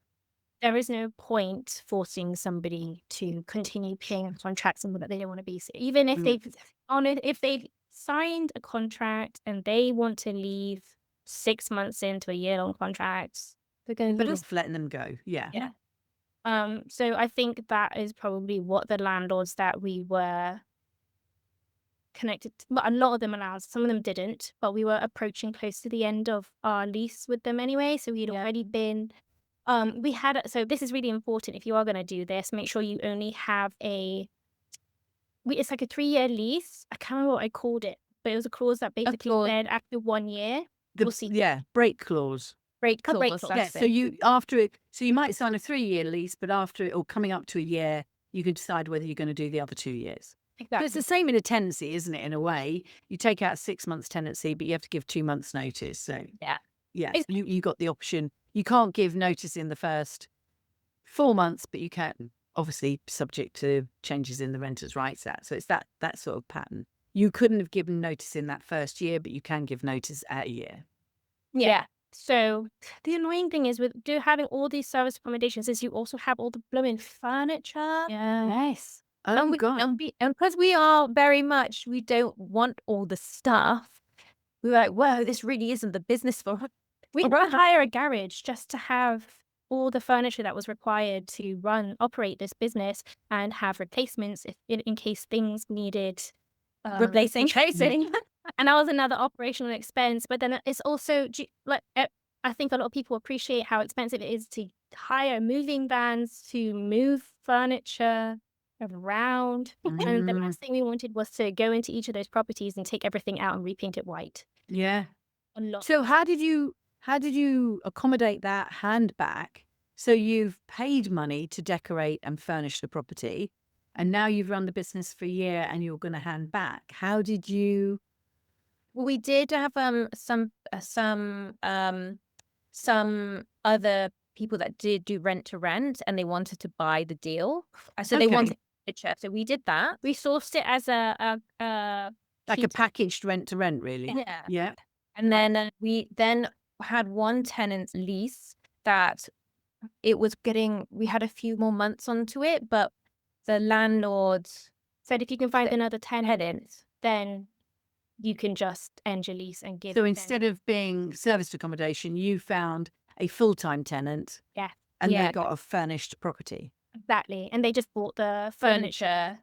There is no point forcing somebody to continue paying a contract somewhere that they don't want to be. So even if they've signed a contract and they want to leave 6 months into a year-long contract, they're going to But lose. just letting them go. Yeah. Yeah. So I think that is probably what the landlords that we were connected to, but a lot of them allowed, some of them didn't, but we were approaching close to the end of our lease with them anyway. So we'd already been, so this is really important. If you are going to do this, make sure you only have it's like a 3-year lease. I can't remember what I called it, but it was a clause that basically said after 1 year, we'll see. Yeah, break clause. Break A break clause. clause. Yeah, That's so it. you might sign a 3-year lease, but after it or coming up to a year, you can decide whether you're going to do the other 2 years. But it's the same in a tenancy, isn't it? In a way, you take out 6 months tenancy, but you have to give 2 months notice. So Yeah. you got the option. You can't give notice in the first 4 months, but you can, obviously subject to changes in the Renters' Rights Act. So it's that sort of pattern. You couldn't have given notice in that first year, but you can give notice at a year. Yeah. So the annoying thing is with having all these service accommodations is you also have all the blooming furniture. Yes. Oh, And God. and because we are very much, we don't want all the stuff. We were like, whoa, this really isn't the business for us. We could hire a garage just to have all the furniture that was required to operate this business and have replacements in case things needed Replacing. And that was another operational expense. But then it's also I think a lot of people appreciate how expensive it is to hire moving vans to move furniture around. And the last thing we wanted was to go into each of those properties and take everything out and repaint it white. Yeah. A lot. So how did you accommodate that hand back? So you've paid money to decorate and furnish the property, and now you've run the business for a year and you're going to hand back. How did you? Well, we did have some other people that did do rent to rent, and they wanted to buy the deal. So they wanted furniture. So we did that. We sourced it as Like a packaged rent to rent, really? Yeah. Yeah. And then we then had one tenant's lease that we had a few more months onto it, but the landlord said if you can find another 10 tenants, then you can just end your lease and give. So instead of being serviced accommodation, you found a full-time tenant. Yeah. And they got a furnished property. Exactly. And they just bought the furniture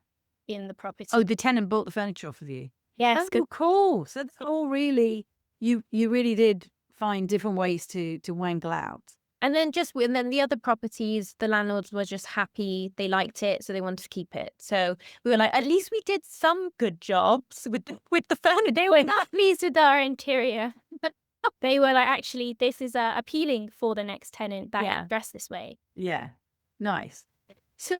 in the property. Oh, the tenant bought the furniture off of you? Yes. Oh, cool. So that's all really, you really did find different ways to wangle out. And then the other properties, the landlords were just happy. They liked it, so they wanted to keep it. So we were like, at least we did some good jobs with the furniture. They were not pleased with our interior. They were like, actually, this is appealing for the next tenant that is dressed this way. Yeah. Nice. So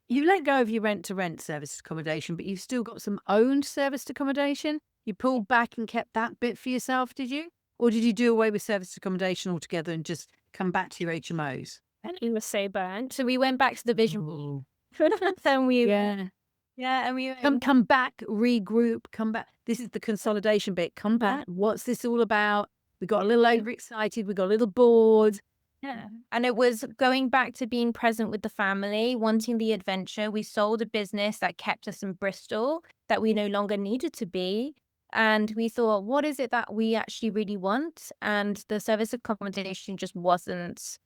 you let go of your rent-to-rent serviced accommodation, but you've still got some owned serviced accommodation. You pulled back and kept that bit for yourself, did you? Or did you do away with serviced accommodation altogether and just come back to your HMOs? And we were so burnt. So we went back to the vision board. Then we Yeah, and we Come back, regroup, come back. This is the consolidation bit. Come back. What's this all about? We got a little overexcited. We got a little bored. Yeah. And it was going back to being present with the family, wanting the adventure. We sold a business that kept us in Bristol that we no longer needed to be. And we thought, what is it that we actually really want? And the service accommodation just wasn't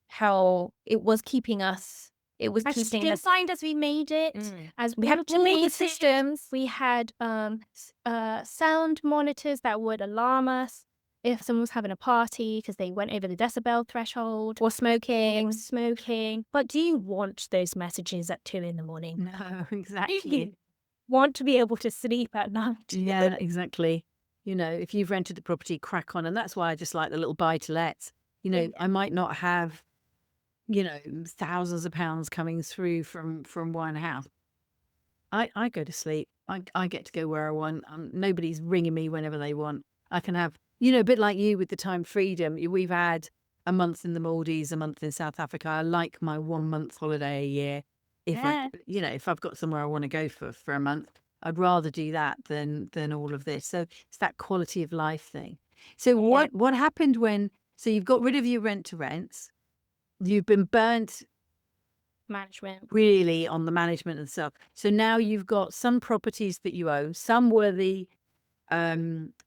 how it was keeping us. It was As keeping us. streamlined as we made it, as We had all the automated, systems. we had sound monitors that would alarm us if someone was having a party because they went over the decibel threshold. Or smoking. Smoking. But do you want those messages at 2 a.m? No, Do exactly. you want to be able to sleep at night? Yeah, exactly. You know, if you've rented the property, crack on. And that's why I just like the little buy-to-lets. You know, I might not have, you know, thousands of pounds coming through from one house. I go to sleep. I get to go where I want. Nobody's ringing me whenever they want. I can have, you know, a bit like you with the time freedom. We've had a month in the Maldives, a month in South Africa. I like my 1 month holiday a year. If Yeah. you know, if I've got somewhere I want to go for a month, I'd rather do that than all of this. So it's that quality of life thing. So what happened when? So you've got rid of your rent to rents. You've been burnt Management. really on the management and stuff. So now you've got some properties that you own. Some were the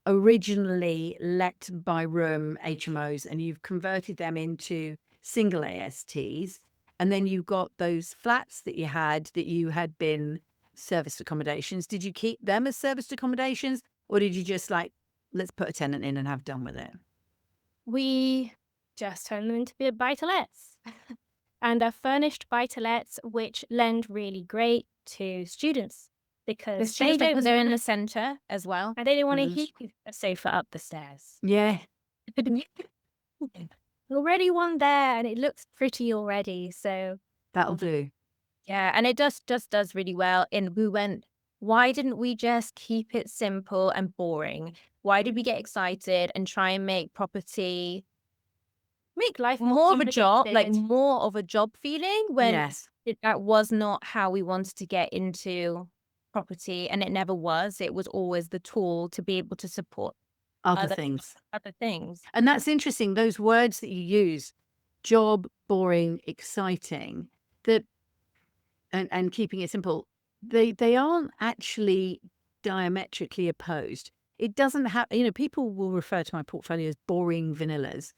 originally let by room HMOs, and you've converted them into single ASTs. And then you've got those flats that you had been serviced accommodations. Did you keep them as serviced accommodations, or did you just like, let's put a tenant in and have done with it? We just turned them into buy-to-lets. And they're furnished buy-to-lets, which lend really great to students because They're in the center as well. and they don't want to heat a sofa up the stairs. Yeah. Already one there, and it looks pretty already. So That'll do. Yeah, and it just does really well. And we went, why didn't we just keep it simple and boring? Why did we get excited and try and make property make life more of a job, like complicated. more of a job feeling when Yes. that was not how we wanted to get into property, and it never was. It was always the tool to be able to support Other things. other things. And that's interesting. Those words that you use, job, boring, exciting, that and keeping it simple, they aren't actually diametrically opposed. It doesn't have, you know, people will refer to my portfolio as boring vanillas,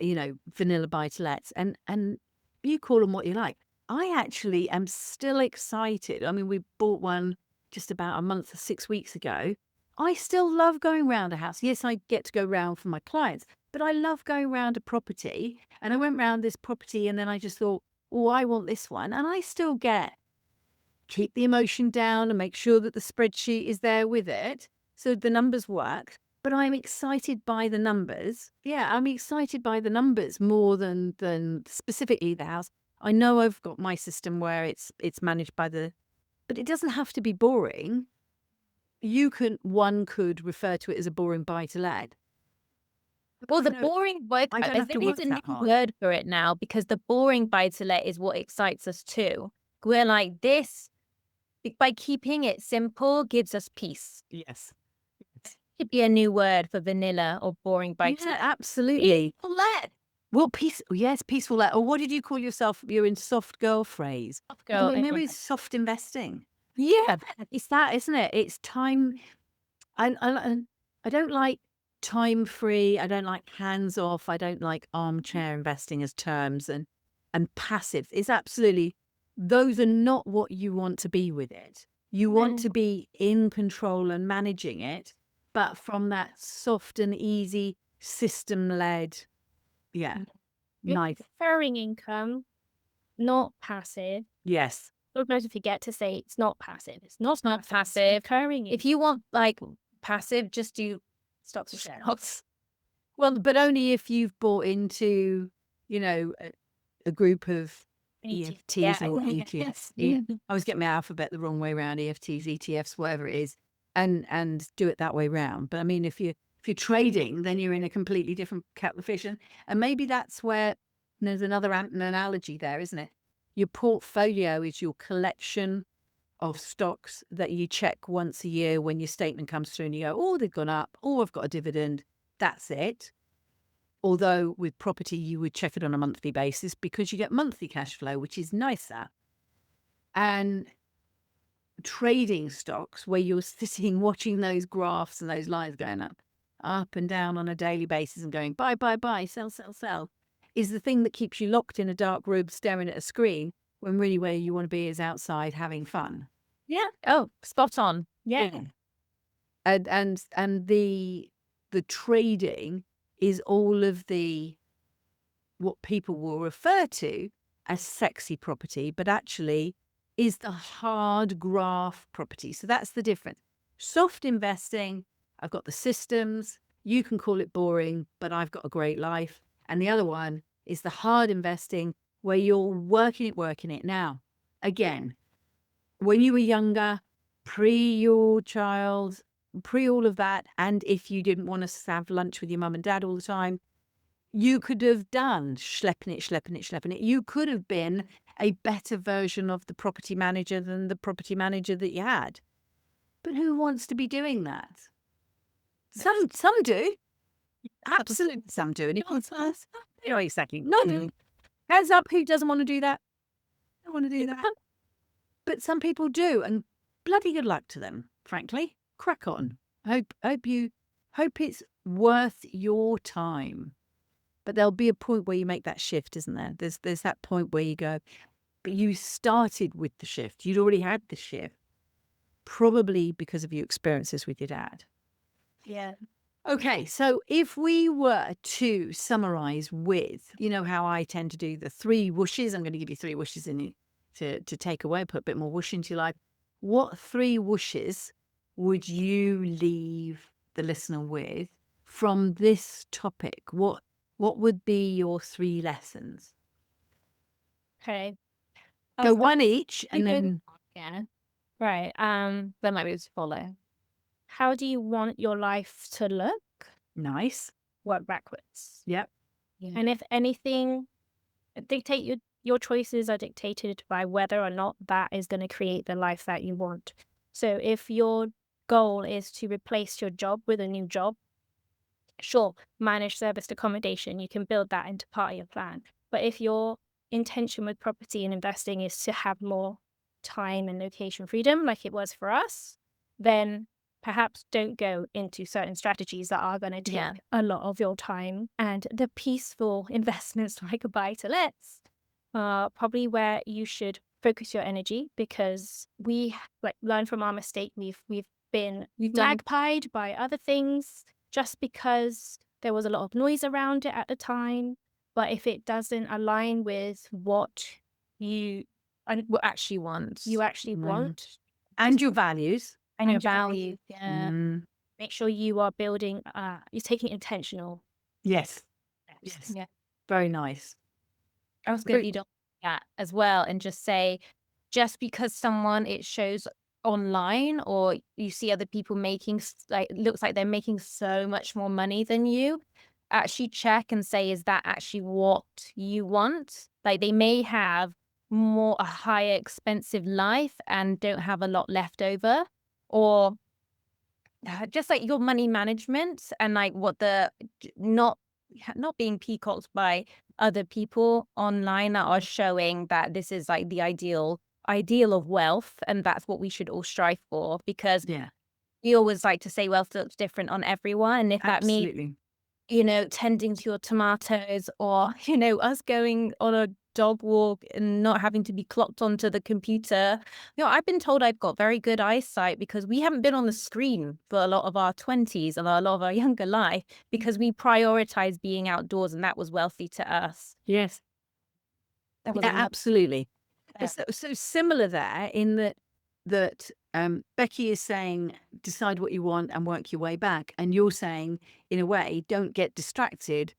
you know, vanilla buy-to-lets, and you call them what you like. I actually am still excited. I mean, we bought one just about a month or 6 weeks ago. I still love going around a house. Yes, I get to go round for my clients, but I love going around a property. And I went round this property and then I just thought, oh, I want this one. And I still keep the emotion down and make sure that the spreadsheet is there with it. So the numbers work. But I'm excited by the numbers. Yeah, I'm excited by the numbers more than specifically the house. I know I've got my system where it's managed by but it doesn't have to be boring. One could refer to it as a boring buy-to-let. Well, the No, boring buy I don't have to think work it's a that new hard. word for it now, because the boring buy-to-let is what excites us too. We're like, this, by keeping it simple, gives us peace. Yes. Could be a new word for vanilla or boring Yeah, buy-to-let. absolutely. Let. Well, yes, peaceful let. Or what did you call yourself? You're in soft girl phrase. Girl, Maybe it's soft investing. yeah. It's that, isn't it? It's time. I don't like time free. I don't like hands off. I don't like armchair investing as terms and passive. It's absolutely, those are not what you want to be with it. You want to be in control and managing it, but from that soft and easy system led. Yeah. You're Nice. deferring income, not passive. Yes. Sometimes we forget to say it's not passive. It's not passive. Recurring If you want like passive, just do stocks and shares. Well, but only if you've bought into, you know, a group of EFTs or ETFs. I was getting my alphabet the wrong way around, EFTs, ETFs, whatever it is, and do it that way round. But I mean, if you're trading, then you're in a completely different kettle of fish. And maybe that's where there's another analogy there, isn't it? Your portfolio is your collection of stocks that you check once a year when your statement comes through and you go, oh, they've gone up, oh, I've got a dividend. That's it. Although with property, you would check it on a monthly basis because you get monthly cash flow, which is nicer. And trading stocks where you're sitting watching those graphs and those lines going up and down on a daily basis and going buy, buy, buy, sell, sell, sell, is the thing that keeps you locked in a dark room staring at a screen when really where you want to be is outside having fun. Yeah. Oh, spot on. Yeah. And the trading is all of what people will refer to as sexy property, but actually is the hard graph property. So that's the difference. Soft investing, I've got the systems, you can call it boring, but I've got a great life. And the other one is the hard investing where you're working it. Now, again, when you were younger, pre your child, pre all of that, and if you didn't want to have lunch with your mum and dad all the time, you could have done schlepping it. You could have been a better version of the property manager than the property manager that you had. But who wants to be doing that? Some do. Absolutely, some do. And if it's us, exactly. No, hands up, who doesn't want to do that? I don't want to do that. But some people do, and bloody good luck to them, frankly. Crack on. Hope it's worth your time. But there'll be a point where you make that shift, isn't there? There's that point where you go, but you started with the shift. You'd already had the shift, probably because of your experiences with your dad. Yeah. Okay, so if we were to summarize with, you know how I tend to do the 3 whooshes, I'm going to give you 3 whooshes in it to take away, put a bit more whoosh into your life. What 3 whooshes would you leave the listener with from this topic? What would be your 3 lessons? Okay. Go one each and then... Yeah. Right. That might be to follow. How do you want your life to look? Nice. Work backwards. Yep. Yeah. And if anything, your choices are dictated by whether or not that is going to create the life that you want. So if your goal is to replace your job with a new job, sure, managed serviced accommodation, you can build that into part of your plan. But if your intention with property and investing is to have more time and location freedom, like it was for us, then perhaps don't go into certain strategies that are going to take a lot of your time. And the peaceful investments like a buy-to-lets are probably where you should focus your energy, because we learn from our mistake. We've been magpied by other things just because there was a lot of noise around it at the time. But if it doesn't align with what you actually want, and your values. And your values, make sure you are building, you're taking intentional. Yes. Yeah. Very nice. I was going to lead on that as well and just say, just because it shows online or you see other people making, looks like they're making so much more money than you, actually check and say, is that actually what you want? Like they may have a higher expensive life and don't have a lot left over, or just like your money management and like what not being peacocked by other people online that are showing that this is like the ideal of wealth, and that's what we should all strive for, because we always like to say wealth looks different on everyone, and if that means tending to your tomatoes, or us going on a dog walk and not having to be clocked onto the computer. I've been told I've got very good eyesight because we haven't been on the screen for a lot of our 20s and a lot of our younger life, because we prioritize being outdoors, and that was wealthy to us. Yes. Absolutely. Yeah. So similar there in that Becky is saying decide what you want and work your way back, and you're saying in a way don't get distracted,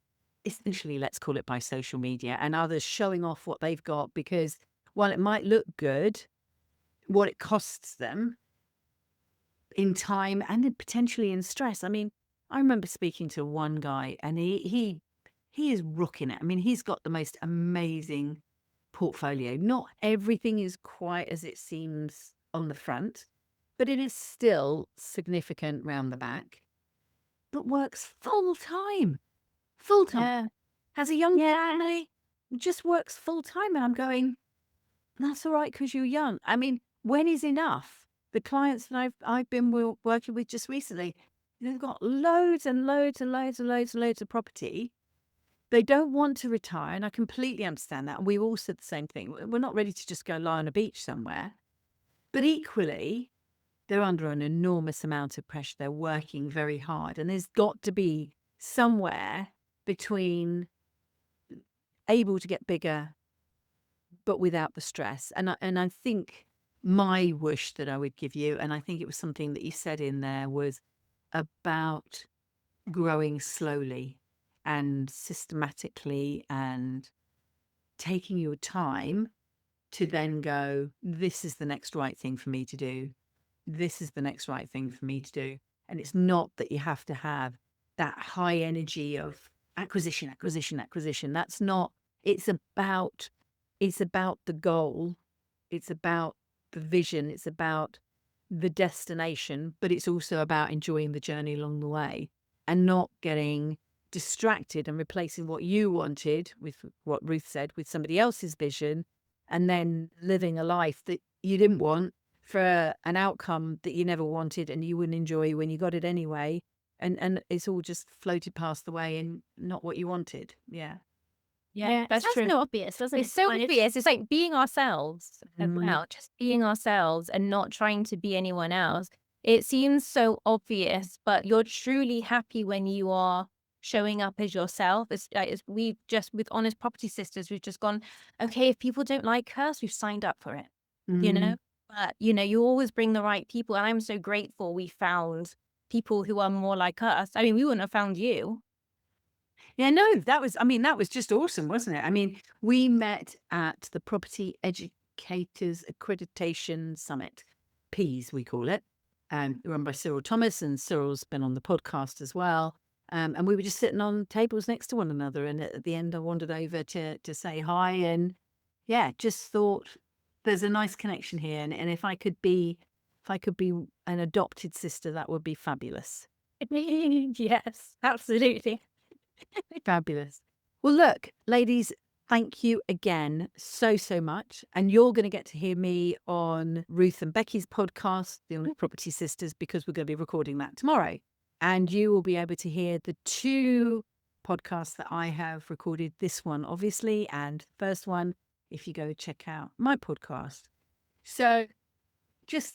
essentially, let's call it, by social media and others showing off what they've got, because while it might look good, what it costs them in time and potentially in stress. I mean, I remember speaking to one guy and he is rocking it. I mean, he's got the most amazing portfolio. Not everything is quite as it seems on the front, but it is still significant round the back, but works full time. Full time. Yeah. Has a young family, just works full time. And I'm going, that's all right because you're young. I mean, when is enough? The clients that I've been working with just recently, they've got loads and loads and loads and loads and loads of property. They don't want to retire, and I completely understand that. And we all said the same thing. We're not ready to just go lie on a beach somewhere. But equally, they're under an enormous amount of pressure. They're working very hard. And there's got to be somewhere between able to get bigger, but without the stress. And I think my wish that I would give you, and I think it was something that you said in there, was about growing slowly and systematically and taking your time to then go, this is the next right thing for me to do. This is the next right thing for me to do. And it's not that you have to have that high energy of acquisition. That's not, it's about the goal. It's about the vision. It's about the destination, but it's also about enjoying the journey along the way and not getting distracted and replacing what you wanted with what Ruth said, with somebody else's vision, and then living a life that you didn't want for an outcome that you never wanted and you wouldn't enjoy when you got it anyway. And it's all just floated past the way and not what you wanted. Yeah. Yeah, That's that's true. so obvious, doesn't it? It's so And obvious. It's like being ourselves as Mm. well, just being ourselves and not trying to be anyone else. It seems so obvious, but you're truly happy when you are showing up as yourself. We've just, with Honest Property Sisters, we've just gone, okay, if people don't like us, we've signed up for it, you know? But, you always bring the right people. And I'm so grateful we found people who are more like us. I mean, we wouldn't have found you. Yeah, no, that was just awesome, wasn't it? I mean, we met at the Property Educators Accreditation Summit, PEAS, we call it, run by Cyril Thomas, and Cyril's been on the podcast as well. And we were just sitting on tables next to one another. And at the end, I wandered over to say hi. And yeah, just thought there's a nice connection here. And if I could be an adopted sister, that would be fabulous. yes, absolutely. Fabulous. Well, look, ladies, thank you again so much. And you're going to get to hear me on Ruth and Becky's podcast, The Honest Property Sisters, because we're going to be recording that tomorrow. And you will be able to hear the 2 podcasts that I have recorded, this one, obviously, and the first one, if you go check out my podcast. So just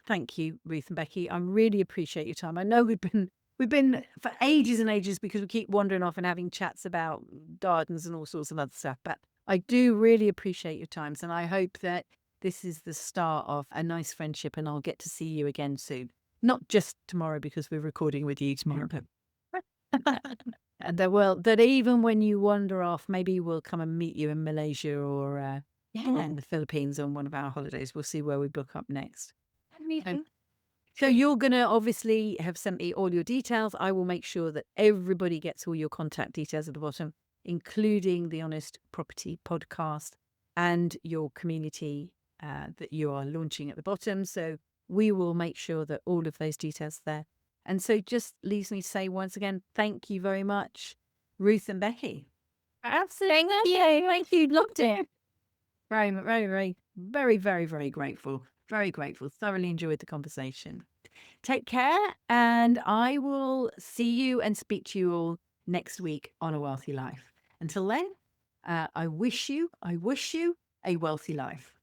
thank you, Ruth and Becky. I really appreciate your time. I know we've been for ages and ages because we keep wandering off and having chats about gardens and all sorts of other stuff. But I do really appreciate your times. And I hope that this is the start of a nice friendship and I'll get to see you again soon. Not just tomorrow because we're recording with you tomorrow. And that even when you wander off, maybe we'll come and meet you in Malaysia or in the Philippines on one of our holidays. We'll see where we book up next. So you're going to obviously have sent me all your details. I will make sure that everybody gets all your contact details at the bottom, including the Honest Property podcast and your community that you are launching at the bottom. So we will make sure that all of those details are there. And so just leaves me to say once again, thank you very much, Ruth and Becky. Absolutely. Thank you. Loved it. Very, very, very, very, very, very grateful. Very grateful. Thoroughly enjoyed the conversation. Take care, and I will see you and speak to you all next week on A Wealthy Life. Until then, I wish you a wealthy life.